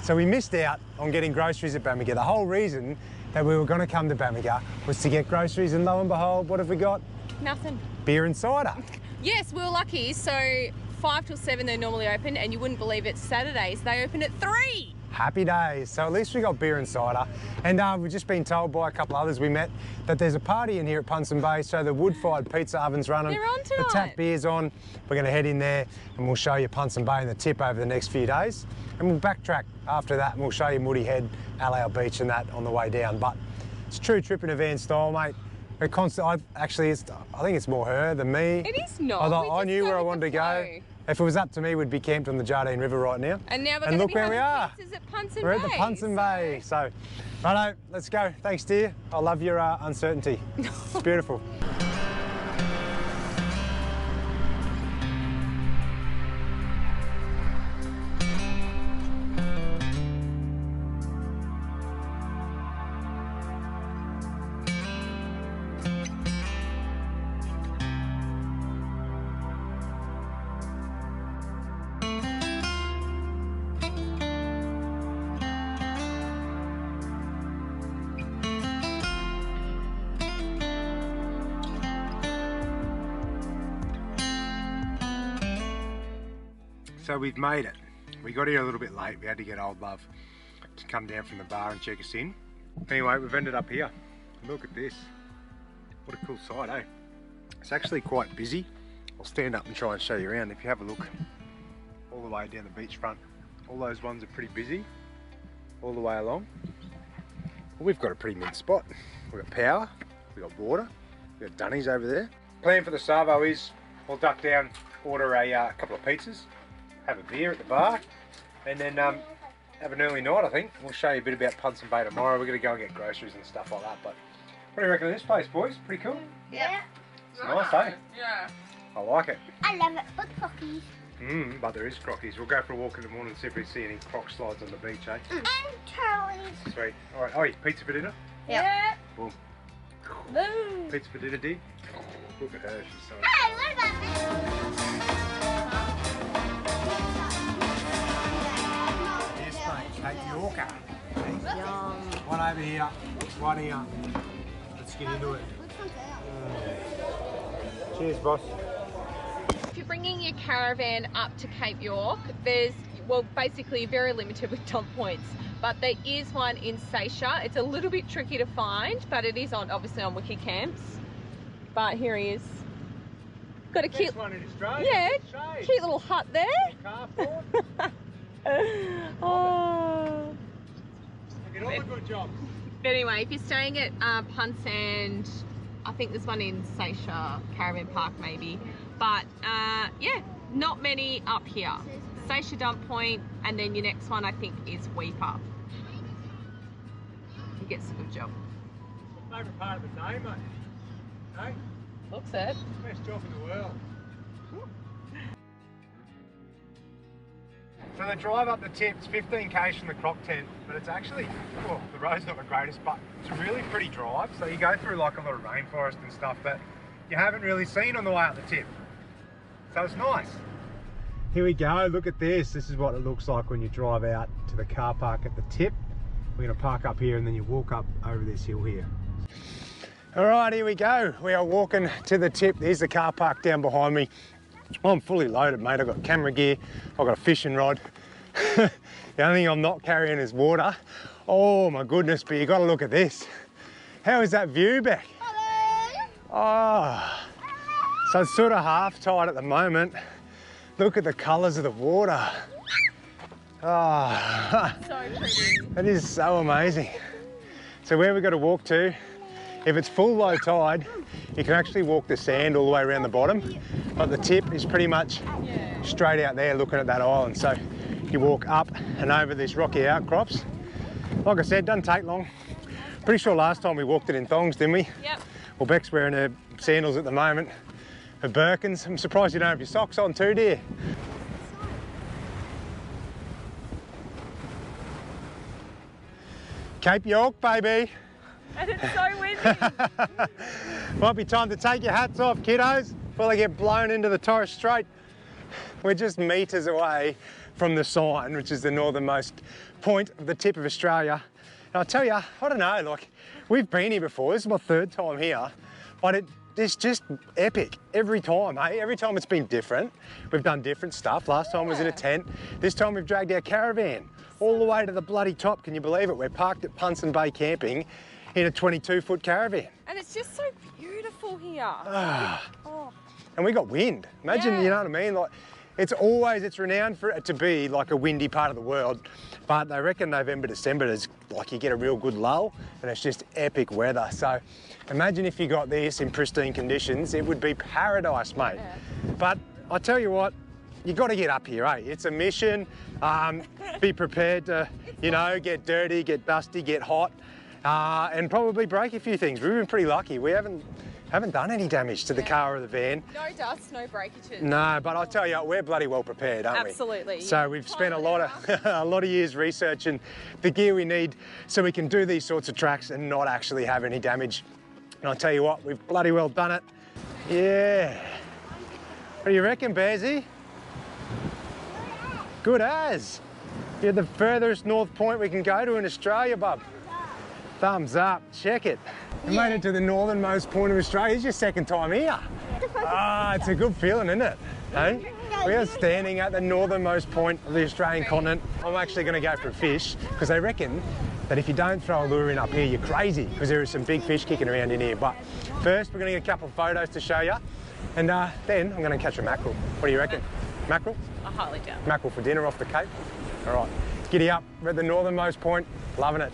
So we missed out on getting groceries at Bamaga. The whole reason that we were going to come to Bamaga was to get groceries, and lo and behold, what have we got? nothing. Beer and cider. Yes, we were lucky. So 5 till 7 they're normally open, and you wouldn't believe it, Saturdays they open at 3. Happy days. So at least we got beer and cider. And we've just been told by a couple others we met that there's a party in here at Punson Bay, so the wood-fired pizza oven's running. They're on The tonight. tap beer's on. We're going to head in there and we'll show you Punson Bay and the tip over the next few days. And we'll backtrack after that and we'll show you Muddy Head, Allow Beach and that on the way down. But it's true trip in a van style, mate. We're constant. I think it's more her than me. It is not. I knew where I wanted to go. If it was up to me, we'd be camped on the Jardine River right now. And now we're and going to look be where we having are. pizzas at Punson We're Bay. at the Punson Bay. So, righto, let's go. Thanks, dear. I love your uncertainty. It's beautiful. So we've made it. We got here a little bit late. We had to get old love to come down from the bar and check us in. Anyway, we've ended up here. Look at this. What a cool sight, eh? It's actually quite busy. I'll stand up and try and show you around. If you have a look, all the way down the beachfront. All those ones are pretty busy, all the way along. Well, we've got a pretty mint spot. We've got power, we've got water, we've got dunnies over there. Plan for the Savo is we'll duck down, order a couple of pizzas, have a beer at the bar, and then have an early night, I think. We'll show you a bit about Punson Bay tomorrow. We're going to go and get groceries and stuff like that. But what do you reckon of this place, boys? Pretty cool? Yeah. It's nice, eh? Yeah. I like it. I love it, but crockies. But there is crockies. We'll go for a walk in the morning and see if we see any croc slides on the beach, eh? And turtles. Sweet. All right. Oh, pizza for dinner? Yeah. Boom. Boom. Pizza for dinner, D. Look at her. She's so Hey, what about Yes, mate. Cape Yorker. Yum. One over here. One here. Let's get into it. Cheers, boss. If you're bringing your caravan up to Cape York, there's, well, basically very limited with dump points, but there is one in Seisha. It's a little bit tricky to find, but it is on, obviously on Wiki Camps. But here he is. Got a cute one in Australia. Yeah, cute little hut there. Oh. Look at all the good jobs. But anyway, if you're staying at Punsand, I think there's one in Seisha Caravan Park maybe. But yeah, not many up here. Seisha Dump Point, and then your next one I think is Weeper. He gets a good job. Favourite part of the day, mate. Hey? Looks it. Best job in the world. So the drive up the tip, it's 15 k's from the croc tent, but it's actually, well, the road's not the greatest, but it's a really pretty drive. So you go through like a lot of rainforest and stuff that you haven't really seen on the way up the tip. So it's nice. Here we go, look at this. This is what it looks like when you drive out to the car park at the tip. We're gonna park up here and then you walk up over this hill here. All right, here we go. We are walking to the tip. There's the car park down behind me. I'm fully loaded, mate. I've got camera gear, I've got a fishing rod. The only thing I'm not carrying is water. Oh my goodness, but you gotta look at this. How is that view, Beck? Oh, so it's sort of half tide at the moment. Look at the colours of the water. Oh, So pretty. that is so amazing. So where we've got to walk to, if it's full low tide, you can actually walk the sand all the way around the bottom, but the tip is pretty much straight out there looking at that island. So you walk up and over these rocky outcrops. Like I said, doesn't take long. Pretty sure last time we walked it in thongs, didn't we? Yep. Well, Beck's wearing her sandals at the moment, her Birkins. I'm surprised you don't have your socks on too, dear. Cape York, baby. And it's so windy. Might be time to take your hats off, kiddos, before they get blown into the Torres Strait. We're just metres away from the sign, which is the northernmost point of the tip of Australia. And I'll tell you, I don't know, like, we've been here before. This is my third time here, but it's just epic every time, hey? Every time it's been different. We've done different stuff. Last time was in a tent. This time we've dragged our caravan all the way to the bloody top. Can you believe it? We're parked at Punson Bay camping in a 22-foot caravan. And it's just so beautiful here. Oh. And we got wind. Imagine, you know what I mean? Like, it's renowned for it to be like a windy part of the world, but they reckon November, December is like you get a real good lull and it's just epic weather. So imagine if you got this in pristine conditions, it would be paradise, mate. Yeah. But I tell you what, you got to get up here, eh? It's a mission. Be prepared to, you know, get dirty, get dusty, get hot, and probably break a few things. We've been pretty lucky. We haven't done any damage to the car or the van. No dust, no breakages. No, but I'll tell you, we're bloody well prepared, aren't we? Absolutely. So we've spent a lot of years researching the gear we need so we can do these sorts of tracks and not actually have any damage. And I'll tell you what, we've bloody well done it. Yeah. What do you reckon, Bearsy? Good as. You're the furthest north point we can go to in Australia, bub. Thumbs up, check it. We made it to the northernmost point of Australia. It's your second time here. It's a good feeling, isn't it? Hey? We are standing at the northernmost point of the Australian continent. I'm actually going to go for a fish because they reckon that if you don't throw a lure in up here, you're crazy because there are some big fish kicking around in here. But first, we're going to get a couple of photos to show you, and then I'm going to catch a mackerel. What do you reckon? Mackerel? I highly doubt it. Mackerel for dinner off the Cape. All right, giddy up. We're at the northernmost point. Loving it.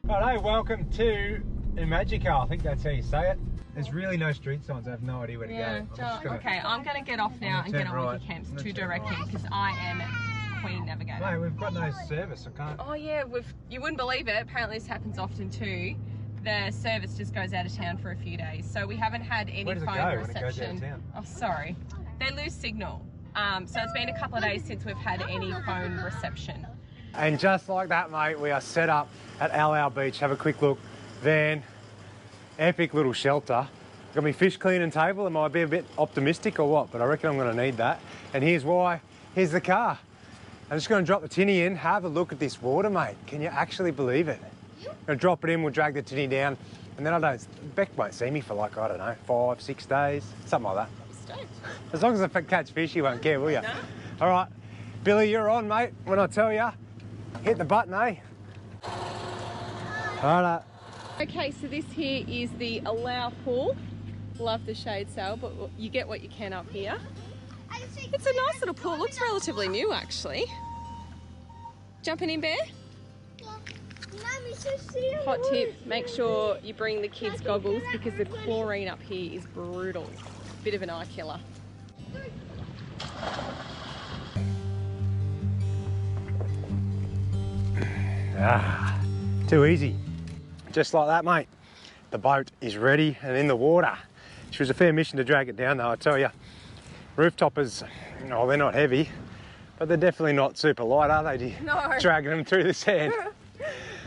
Righto, welcome to Imagica. I think that's how you say it. There's really no street signs. I have no idea where to go. Okay, I'm going to get off now and get on right. Wiki Camps to direct me because I am Queen Navigator. No, we've got no service. I can't. Oh yeah, you wouldn't believe it. Apparently this happens often too. The service just goes out of town for a few days, so we haven't had any Where does it phone go reception. when it goes out of town? Oh, sorry. They lose signal. So it's been a couple of days since we've had any phone reception. And just like that, mate, we are set up at Al Beach. Have a quick look. Van, epic little shelter. Got me fish cleaning table. Am I be a bit optimistic or what? But I reckon I'm going to need that. And here's why. Here's the car. I'm just going to drop the tinny in. Have a look at this water, mate. Can you actually believe it? I'm going to drop it in. We'll drag the tinny down. And then Beck won't see me for like, I don't know, 5, 6 days. Something like that. Stoked. As long as I catch fish, you won't care, will you? No. All right. Billy, you're on, mate. When I tell you, hit the button, eh? All right. Okay, so this here is the Allow pool. Love the shade sail, but you get what you can up here. It's a nice little pool. Looks relatively new, actually. Jumping in, Bear? Hot tip, make sure you bring the kids' goggles because the chlorine up here is brutal. Bit of an eye killer. Ah, too easy. Just like that, mate. The boat is ready and in the water. She was a fair mission to drag it down, though, I tell you. Rooftopers, oh, they're not heavy, but they're definitely not super light, are they? No. Dragging them through the sand.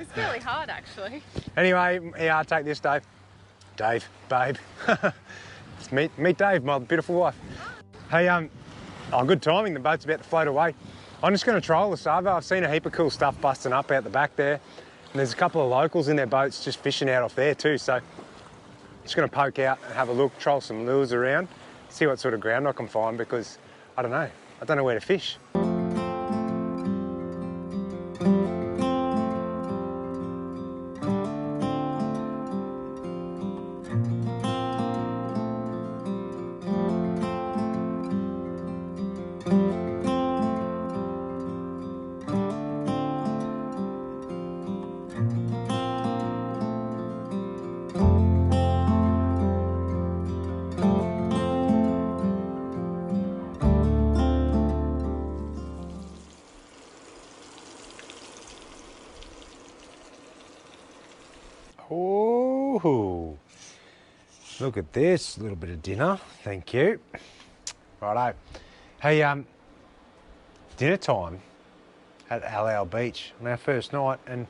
It's fairly hard, actually. Anyway, yeah, take this, Dave. Dave, babe. It's meet Dave, my beautiful wife. Hey, oh, good timing. The boat's about to float away. I'm just going to trial the Savo. I've seen a heap of cool stuff busting up out the back there. And there's a couple of locals in their boats just fishing out off there too. So just going to poke out and have a look, trial some lures around, see what sort of ground I can find because I don't know where to fish. Oh, look at this, a little bit of dinner, thank you. Righto. Hey, dinner time at Al Beach on our first night, and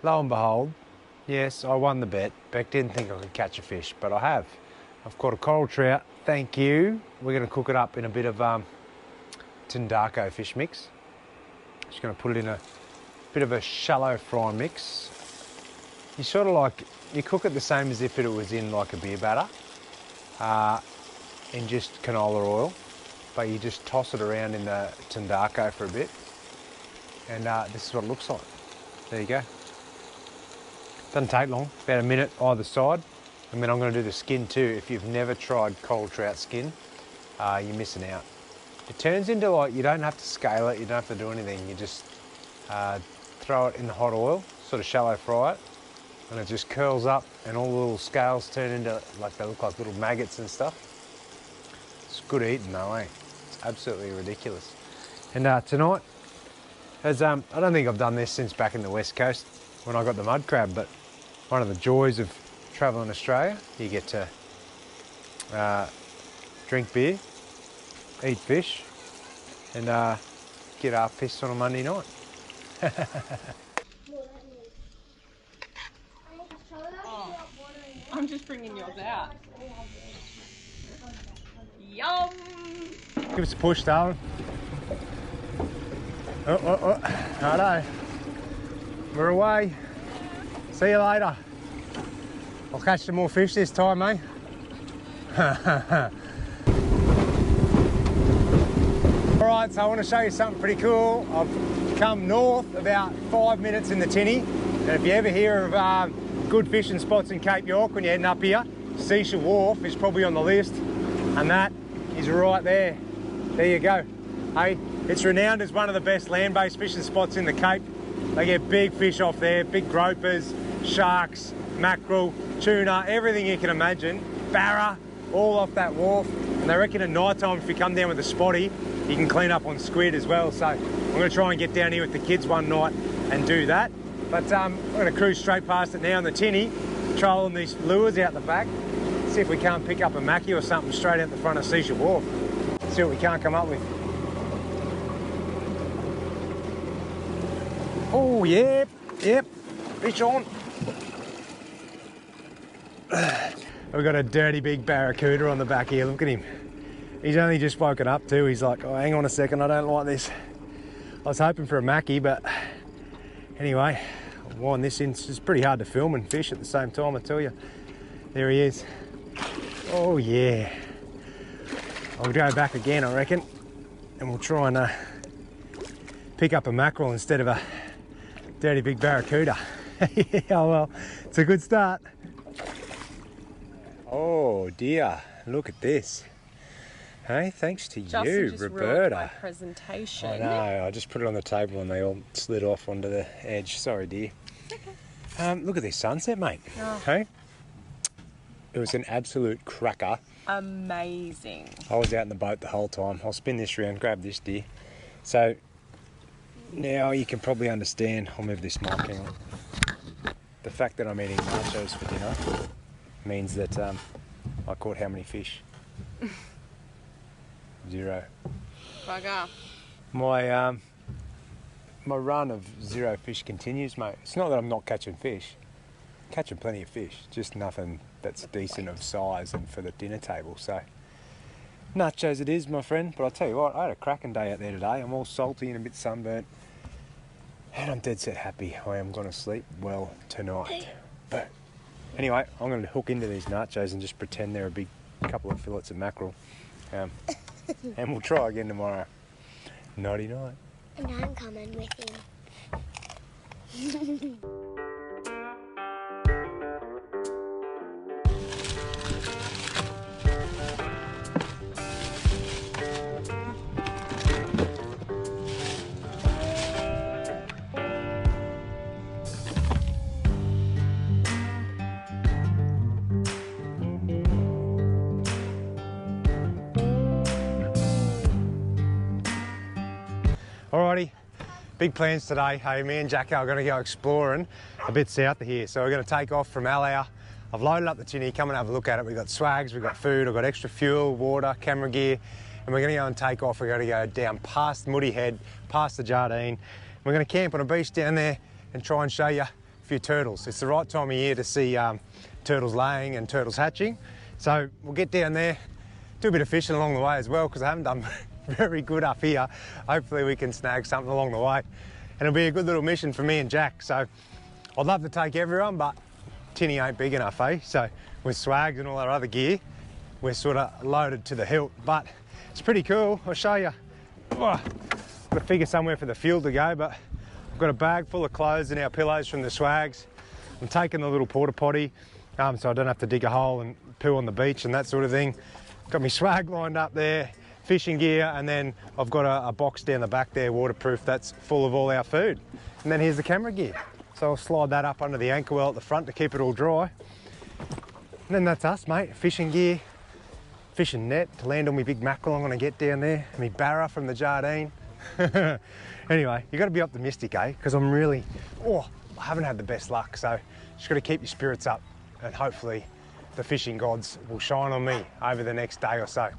lo and behold, yes, I won the bet. Beck didn't think I could catch a fish, but I have. I've caught a coral trout, thank you. We're going to cook it up in a bit of Tindako fish mix. Just going to put it in a bit of a shallow fry mix. You sort of like, you cook it the same as if it was in like a beer batter, in just canola oil, but you just toss it around in the Tindako for a bit, and this is what it looks like. There you go. Doesn't take long, about a minute either side, and then I'm going to do the skin too. If you've never tried coral trout skin, you're missing out. It turns into like, you don't have to scale it, you don't have to do anything, you just throw it in the hot oil, sort of shallow fry it, and it just curls up and all the little scales turn into, like, they look like little maggots and stuff. It's good eating though, eh? It's absolutely ridiculous. And tonight, as I don't think I've done this since back in the West Coast when I got the mud crab, but one of the joys of traveling Australia, you get to drink beer, eat fish, and get half pissed on a Monday night. I'm just bringing yours out. Yum! Give us a push, darling. Oh. Righto. We're away. See you later. I'll catch some more fish this time, eh? Alright, so I want to show you something pretty cool. I've come north about 5 minutes in the tinny, and if you ever hear of good fishing spots in Cape York when you're heading up here, Seashore Wharf is probably on the list, and that is right there. There you go. Hey, it's renowned as one of the best land-based fishing spots in the Cape. They get big fish off there, big gropers, sharks, mackerel, tuna, everything you can imagine. Barra, all off that wharf. And they reckon at night time, if you come down with a spotty, you can clean up on squid as well. So I'm going to try and get down here with the kids one night and do that. But I'm going to cruise straight past it now in the tinny, trolling these lures out the back. See if we can't pick up a mackie or something straight out the front of Seashore Wharf. See what we can't come up with. Oh, yep, fish on. We've got a dirty big barracuda on the back here, look at him. He's only just woken up too. He's like, oh, hang on a second, I don't like this. I was hoping for a mackie, but anyway, I'll wind this in. It's pretty hard to film and fish at the same time, I tell you. There he is. Oh yeah. I'll go back again, I reckon, and we'll try and pick up a mackerel instead of a dirty big barracuda. Yeah, well, it's a good start. Oh dear, look at this. Hey, thanks to Justin you, just Roberta. ruined my presentation. I know, I just put it on the table and they all slid off onto the edge. Sorry, dear. Okay. Look at this sunset, mate. Oh. Hey, it was an absolute cracker. Amazing. I was out in the boat the whole time. I'll spin this round, grab this, dear. So now you can probably understand. I'll move this mic on. The fact that I'm eating nachos for dinner means that I caught how many fish? 0. Bugger. My run of 0 fish continues, mate. It's not that I'm not catching fish. Catching plenty of fish, just nothing that's decent of size and for the dinner table. So nachos it is, my friend. But I'll tell you what, I had a cracking day out there today. I'm all salty and a bit sunburnt, and I'm dead set happy. I am going to sleep well tonight. But anyway, I'm going to hook into these nachos and just pretend they're a big couple of fillets of mackerel. And we'll try again tomorrow. Nighty night. And I'm coming with him. Alrighty, big plans today. Hey, me and Jacko are going to go exploring a bit south of here. So we're going to take off from Allow. I've loaded up the tinny, come and have a look at it. We've got swags, we've got food, I've got extra fuel, water, camera gear, and we're going to go and take off. We're going to go down past Moody Head, past the Jardine. We're going to camp on a beach down there and try and show you a few turtles. It's the right time of year to see turtles laying and turtles hatching. So we'll get down there, do a bit of fishing along the way as well, because I haven't done very good up here. Hopefully we can snag something along the way, and it'll be a good little mission for me and Jack. So I'd love to take everyone, but tinny ain't big enough, eh? So with swags and all our other gear, we're sort of loaded to the hilt, but it's pretty cool. I'll show you. Oh, I've got to figure somewhere for the fuel to go, but I've got a bag full of clothes and our pillows from the swags. I'm taking the little porta potty so I don't have to dig a hole and poo on the beach and that sort of thing. Got my swag lined up there, fishing gear, and then I've got a box down the back there, waterproof, that's full of all our food. And then here's the camera gear. So I'll slide that up under the anchor well at the front to keep it all dry. And then that's us, mate. Fishing gear, fishing net to land on my big mackerel I'm going to get down there, and my barra from the Jardine. Anyway, you got to be optimistic, eh? Because I'm really, I haven't had the best luck. So just got to keep your spirits up, and hopefully the fishing gods will shine on me over the next day or so.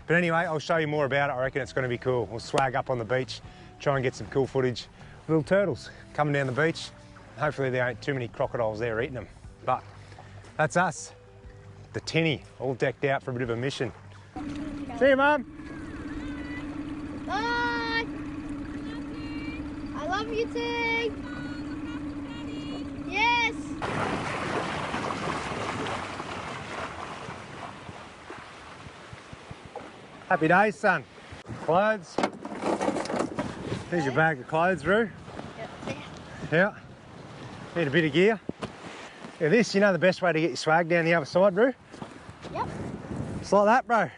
But anyway, I'll show you more about it. I reckon it's going to be cool. We'll swag up on the beach, try and get some cool footage. Little turtles coming down the beach. Hopefully there ain't too many crocodiles there eating them. But that's us, the tinny, all decked out for a bit of a mission. See you, Mum. Bye. I love you too. Yes. Happy days, son. Clothes, Here's your bag of clothes, Roo. Yeah. Yeah. Need a bit of gear. Yeah, this, you know the best way to get your swag down the other side, Roo? Yep. It's like that, bro.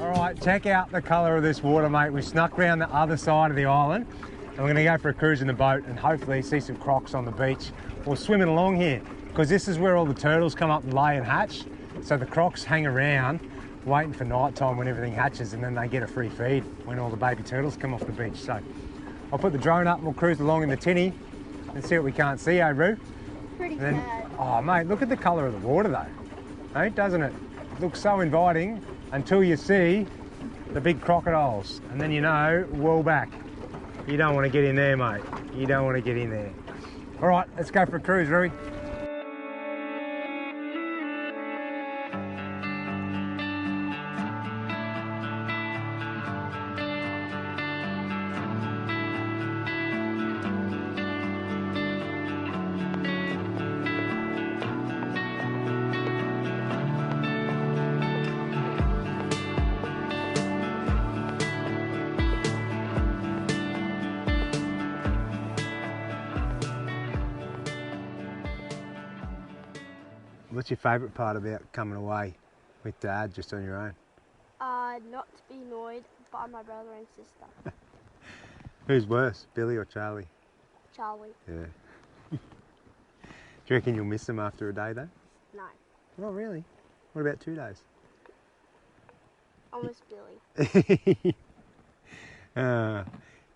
Alright, check out the colour of this water, mate. We snuck round the other side of the island and we're going to go for a cruise in the boat and hopefully see some crocs on the beach or swimming along here, because this is where all the turtles come up and lay and hatch. So the crocs hang around waiting for night time when everything hatches, and then they get a free feed when all the baby turtles come off the beach. So I'll put the drone up and we'll cruise along in the tinny and see what we can't see, eh, Roo? Pretty And then, sad. oh mate, look at the colour of the water though, eh? Doesn't it? It looks so inviting until you see the big crocodiles, and then you know, well back. You don't want to get in there, mate. You don't want to get in there. All right, let's go for a cruise, Rui. What's your favourite part about coming away with Dad just on your own? Not to be annoyed by my brother and sister. Who's worse, Billy or Charlie? Charlie. Yeah. Do you reckon you'll miss them after a day though? No. Oh really? What about 2 days? I miss Billy.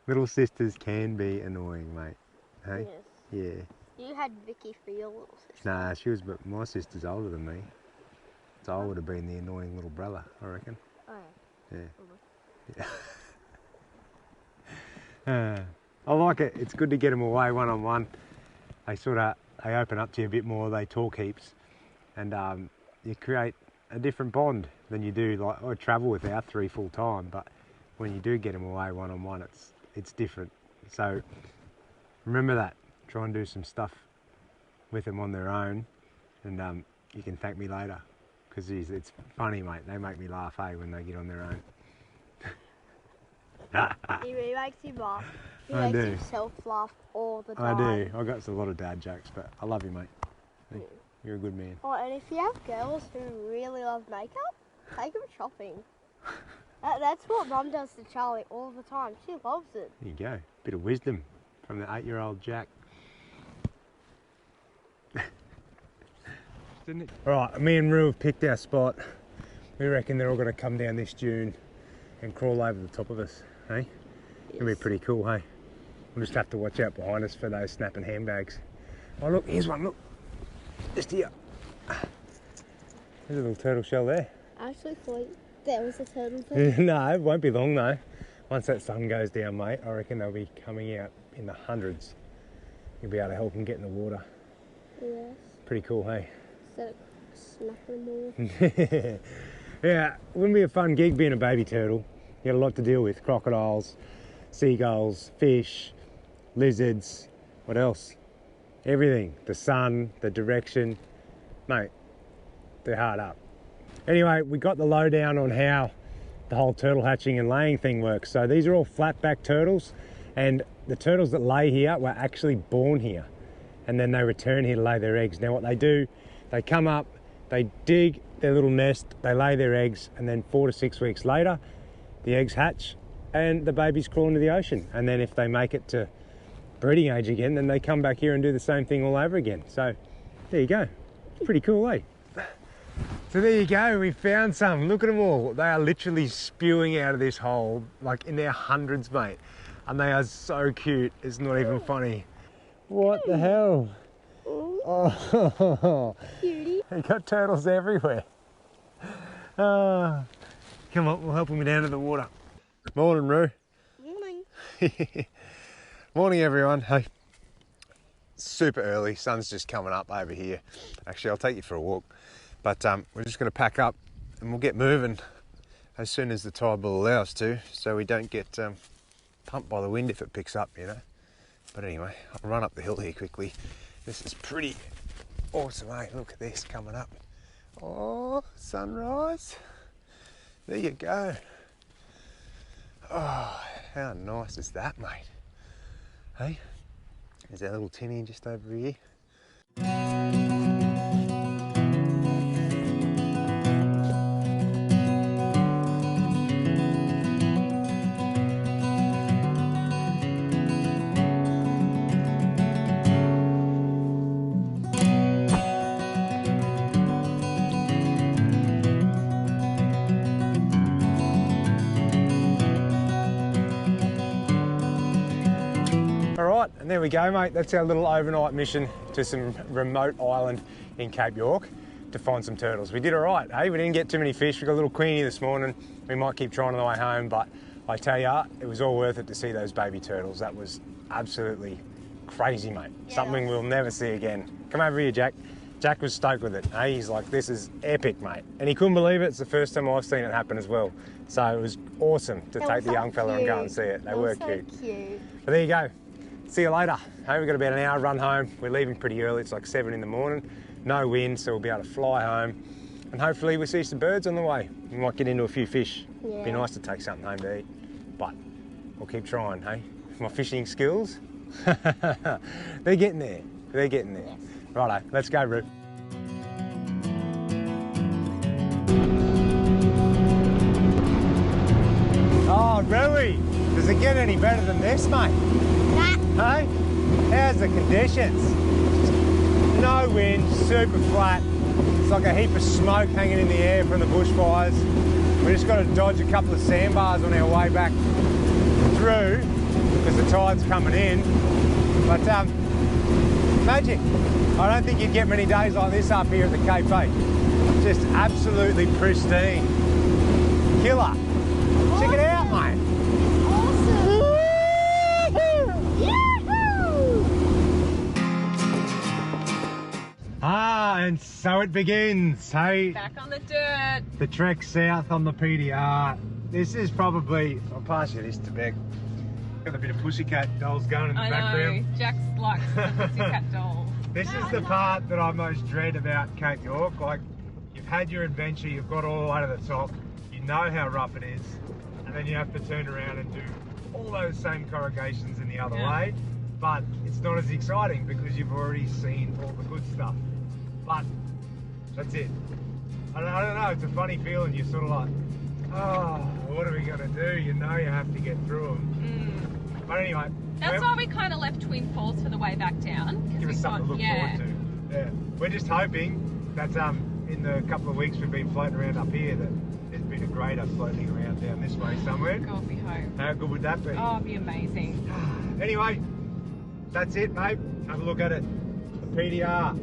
Little sisters can be annoying, mate. Hey? Yes. Yeah. You had Vicky for your little sister. Nah, she was, but my sister's older than me. So I would have been the annoying little brother, I reckon. Oh Yeah. Yeah. I like it. It's good to get them away one-on-one. They open up to you a bit more. They talk heaps, and you create a different bond than you do. Like I travel without 3 full time, but when you do get them away one-on-one, it's different. So remember that. Try and do some stuff with them on their own, and you can thank me later, because it's funny, mate. They make me laugh, when they get on their own. He really makes you laugh. He I makes do. himself laugh all the I time. do. I got a lot of dad jokes, but I love you, mate. You're a good man. Oh, and if you have girls who really love makeup, take them shopping. That's what Mum does to Charlie all the time. She loves it. There you go. Bit of wisdom from the 8-year-old Jack. Didn't it? All right, me and Rue have picked our spot. We reckon they're all going to come down this dune and crawl over the top of us, hey? It'll be pretty cool, hey? We'll just have to watch out behind us for those snapping handbags. Oh look, here's one, look. Just here. There's a little turtle shell there. I actually thought there was a turtle there. No, it won't be long though. Once that sun goes down, mate, I reckon they'll be coming out in the hundreds. You'll be able to help them get in the water. Yes. Pretty cool, hey? Instead of snapping them all. Yeah, it wouldn't be a fun gig being a baby turtle. You got a lot to deal with. Crocodiles, seagulls, fish, lizards, what else? Everything. The sun, the direction. Mate, they're hard up. Anyway, we got the lowdown on how the whole turtle hatching and laying thing works. So these are all flat-back turtles, and the turtles that lay here were actually born here, and then they return here to lay their eggs. Now what they do, they come up, they dig their little nest, they lay their eggs, and then 4 to 6 weeks later, the eggs hatch and the babies crawl into the ocean. And then if they make it to breeding age again, then they come back here and do the same thing all over again. So there you go. It's pretty cool, eh? So there you go, we found some. Look at them all. They are literally spewing out of this hole, like in their hundreds, mate. And they are so cute, it's not even funny. What the hell? Oh, Cutie. you got turtles everywhere. Come on, we'll help them down to the water. Morning, Roo. Morning. Morning, everyone. Hey, super early. Sun's just coming up over here. Actually, I'll take you for a walk. But we're just going to pack up and we'll get moving as soon as the tide will allow us to, so we don't get pumped by the wind if it picks up, you know. But anyway, I'll run up the hill here quickly. This is pretty awesome, eh? Look at this coming up. Oh, sunrise. There you go. Oh, how nice is that, mate? Hey, there's our little tinny just over here. And there we go, mate. That's our little overnight mission to some remote island in Cape York to find some turtles. We did all right, eh? We didn't get too many fish. We got a little queenie this morning. We might keep trying on the way home, but I tell ya, it was all worth it to see those baby turtles. That was absolutely crazy, mate. Yeah. Something we'll never see again. Come over here, Jack. Jack was stoked with it. Eh? He's like, this is epic, mate. And he couldn't believe it. It's the first time I've seen it happen as well. So it was awesome to take the young fella and go and see it. They were so cute. But there you go. See you later. Hey, we've got about an hour run home. We're leaving pretty early. It's like 7 in the morning. No wind, so we'll be able to fly home. And hopefully we see some birds on the way. We might get into a few fish. Yeah. Be nice to take something home to eat. But we'll keep trying, hey? My fishing skills, they're getting there. They're getting there. Yes. Righto, let's go, Roo. Oh, Rooey, does it get any better than this, mate? Nah. Hey? How's the conditions? No wind, super flat. It's like a heap of smoke hanging in the air from the bushfires. We just got to dodge a couple of sandbars on our way back through because the tide's coming in. But magic. I don't think you'd get many days like this up here at the Cape, eh? Just absolutely pristine. Killer. Check it out, mate. Awesome. Ah, and so it begins, hey? Back on the dirt. The trek south on the PDR. This is probably, I'll pass you this to Beck. Got a bit of pussycat dolls going in the background. I know, Jack likes the pussycat dolls. This is the part that I most dread about Cape York. Like, you've had your adventure, you've got all the way to the top, you know how rough it is, and then you have to turn around and do all those same corrugations in the other way, but it's not as exciting because you've already seen all the good stuff. But that's it. I don't know, it's a funny feeling. You're sort of like, oh, what are we going to do? You know you have to get through them. But anyway. That's why we kind of left Twin Falls for the way back down. Give us something to look forward to. Yeah. We're just hoping that in the couple of weeks we've been floating around up here that there's been a grader floating around down this way somewhere. God, we hope. How good would that be? Oh, it'd be amazing. Anyway, that's it, mate. Have a look at it. The PDR.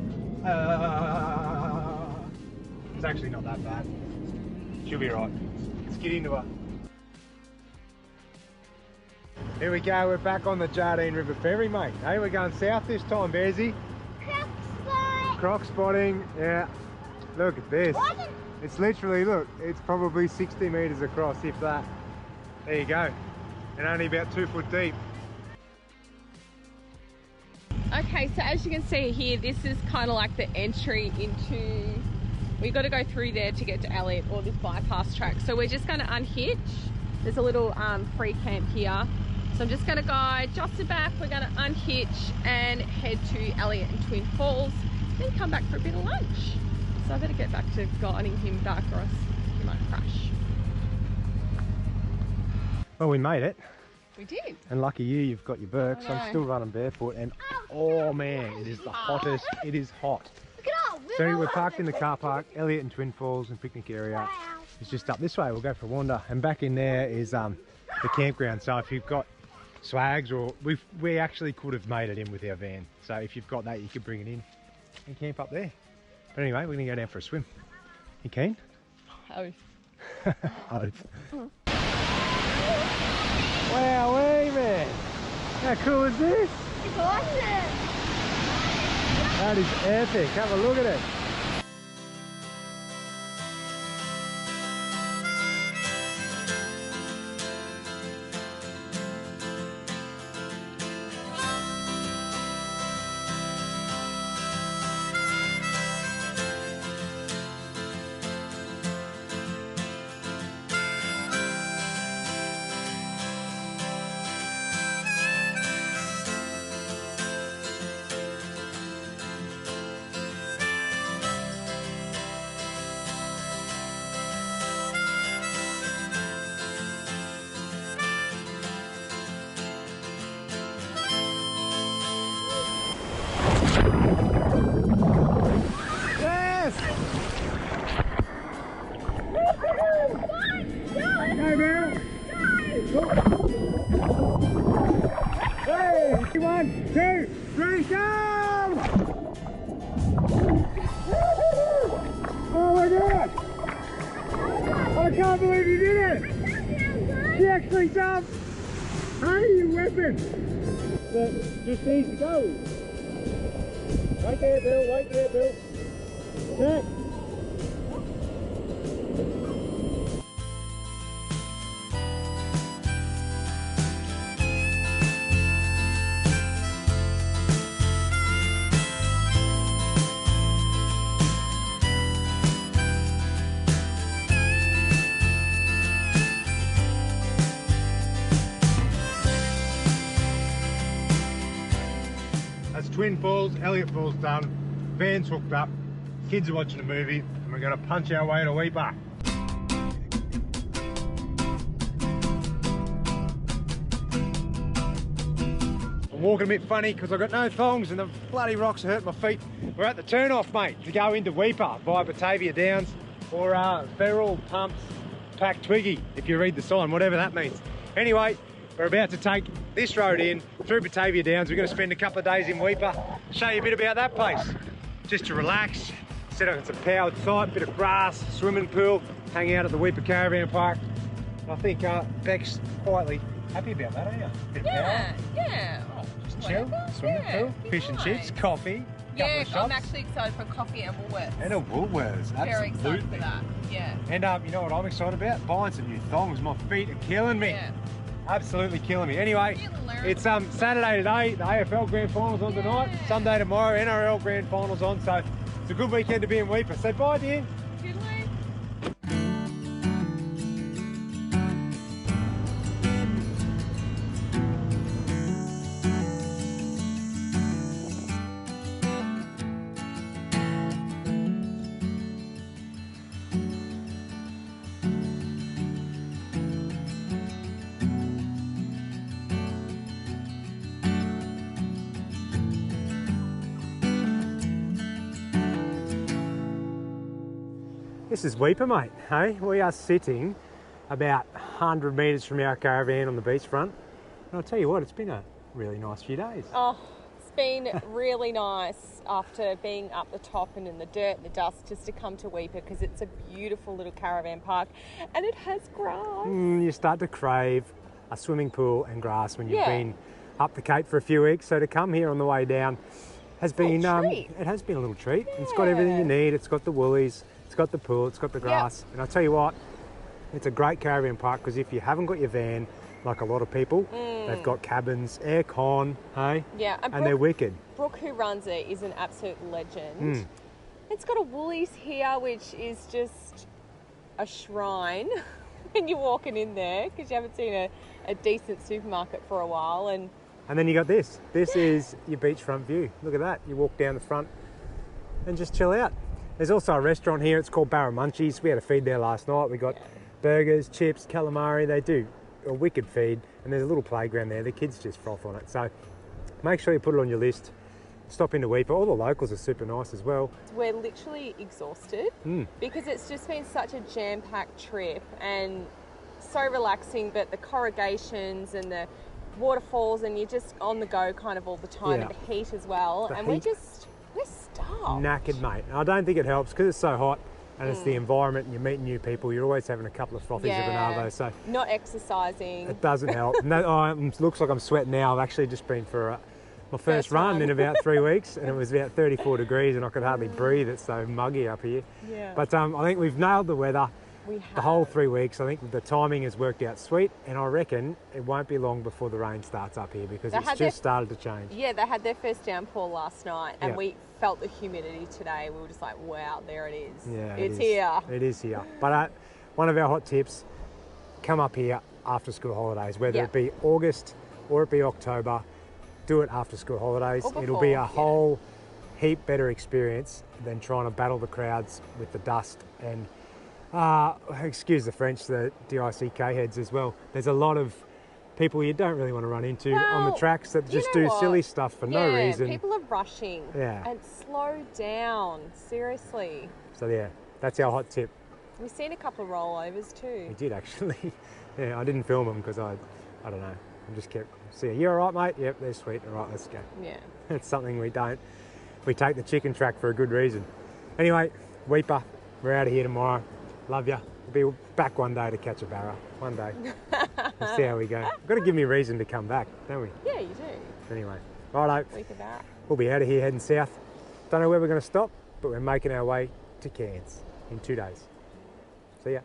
It's actually not that bad. She'll be right. Let's get into it. Here we go, we're back on the Jardine River Ferry, mate. Hey, we're going south this time, Bearsy. Croc spot. Croc spotting, yeah. Look at this. It's literally, look, it's probably 60 metres across, if that. There you go. And only about 2 foot deep. Okay, so as you can see here, this is kind of like the entry into, we've got to go through there to get to Elliot, or this bypass track. So we're just going to unhitch. There's a little free camp here. So I'm just going to go just the back, we're going to unhitch and head to Elliot and Twin Falls, then come back for a bit of lunch. So I better get back to guiding him back or else he might crash. Well, we made it. We did. And lucky you, you've got your Birks. I'm still running barefoot and oh man, it is the hottest. It is hot. So we're parked in the car park, Elliot and Twin Falls and picnic area. It's just up this way. We'll go for a wander. And back in there is the campground. So if you've got swags, or we actually could have made it in with our van. So if you've got that, you could bring it in and camp up there. But anyway, we're gonna go down for a swim. You keen? Oath. Oath. Wowee, man. How cool is this? It's awesome. That is epic. Have a look at it. Yes! Go, Bill! Hey! 1, 2, 3, go! Oh my God! I can't believe you did it! She actually jumped! Hey, you weapon! Just needs to go. Wait there, Bill, wait there, Bill. Check. That's Twin Falls, Elliott Falls done, van's hooked up, kids are watching a movie, and we're going to punch our way to Weeper. I'm walking a bit funny because I've got no thongs and the bloody rocks hurt my feet. We're at the turn-off, mate, to go into Weeper via Batavia Downs or Feral Pumps Pack Twiggy, if you read the sign, whatever that means. Anyway, we're about to take this road in through Batavia Downs. We're going to spend a couple of days in Weeper, show you a bit about that place. Just to relax, set up, it's a powered site, bit of grass, swimming pool, hang out at the Weeper Caravan Park. I think Beck's quietly happy about that, aren't you? Bit of power. Yeah. Oh, just chill, swimming pool, fish and chips, coffee. Yeah, I'm actually excited for coffee and Woolworths. And a Woolworths, absolutely. Very excited for that, yeah. And you know what I'm excited about? Buying some new thongs. My feet are killing me. Yeah. Absolutely killing me. Anyway, it's Saturday today, the AFL Grand Finals on tonight, Sunday tomorrow, NRL Grand Finals on, so it's a good weekend to be in Weeper. Say bye, dear. Toodaloo. This is Weeper, mate. Hey, we are sitting about 100 metres from our caravan on the beachfront. And I'll tell you what, it's been a really nice few days. Oh, it's been really nice after being up the top and in the dirt and the dust just to come to Weeper because it's a beautiful little caravan park and it has grass. You start to crave a swimming pool and grass when you've Yeah. been up the Cape for a few weeks. So to come here on the way down has been, it has been a little treat. Yeah. It's got everything you need. It's got the woolies, it's got the pool, it's got the grass. Yep. And I'll tell you what, it's a great caravan park because if you haven't got your van, like a lot of people, they've got cabins, aircon, hey? Yeah, and they're wicked. Brooke, who runs it, is an absolute legend. It's got a Woolies here, which is just a shrine when you're walking in there because you haven't seen a decent supermarket for a while. And then you got this. This is your beachfront view. Look at that. You walk down the front and just chill out. There's also a restaurant here. It's called Barramunchies. We had a feed there last night. We got burgers, chips, calamari. They do a wicked feed. And there's a little playground there. The kids just froth on it. So make sure you put it on your list. Stop into Weeper. All the locals are super nice as well. We're literally exhausted because it's just been such a jam-packed trip and so relaxing, but the corrugations and the waterfalls and you're just on the go kind of all the time, and the heat as well. And we're stuffed. Knackered, mate. I don't think it helps because it's so hot and it's the environment and you're meeting new people. You're always having a couple of frothies of an arvo. So not exercising. It doesn't help. And that, it looks like I'm sweating now. I've actually just been for my first run in about 3 weeks and it was about 34 degrees and I could hardly breathe. It's so muggy up here. Yeah. But I think we've nailed the weather. We have. The whole 3 weeks. I think the timing has worked out sweet and I reckon it won't be long before the rain starts up here because it's just started to change. Yeah, they had their first downpour last night and we felt the humidity today. We were just like, wow, there it is. Yeah, it's here. It is here. But one of our hot tips, come up here after school holidays, whether it be August or it be October, do it after school holidays. It'll be a whole heap better experience than trying to battle the crowds with the dust and excuse the French, the DICK heads as well. There's a lot of people you don't really want to run into on the Well, tracks that you just know do what? silly stuff for no reason. People are rushing. Yeah. And slow down, seriously. So yeah, that's our hot tip. We've seen a couple of rollovers too. We did actually. Yeah, I didn't film them because I don't know. I just kept seeing. You all right, mate? Yep, they're sweet. All right, let's go. Yeah. It's something we don't. We take the chicken track for a good reason. Anyway, Weeper, we're out of here tomorrow. Love ya. We'll be back one day to catch a barra. One day. We'll see how we go. Got to give me a reason to come back, don't we? Yeah, you do. Anyway, righto. Week of that. We'll be out of here heading south. Don't know where we're going to stop, but we're making our way to Cairns in 2 days. See ya.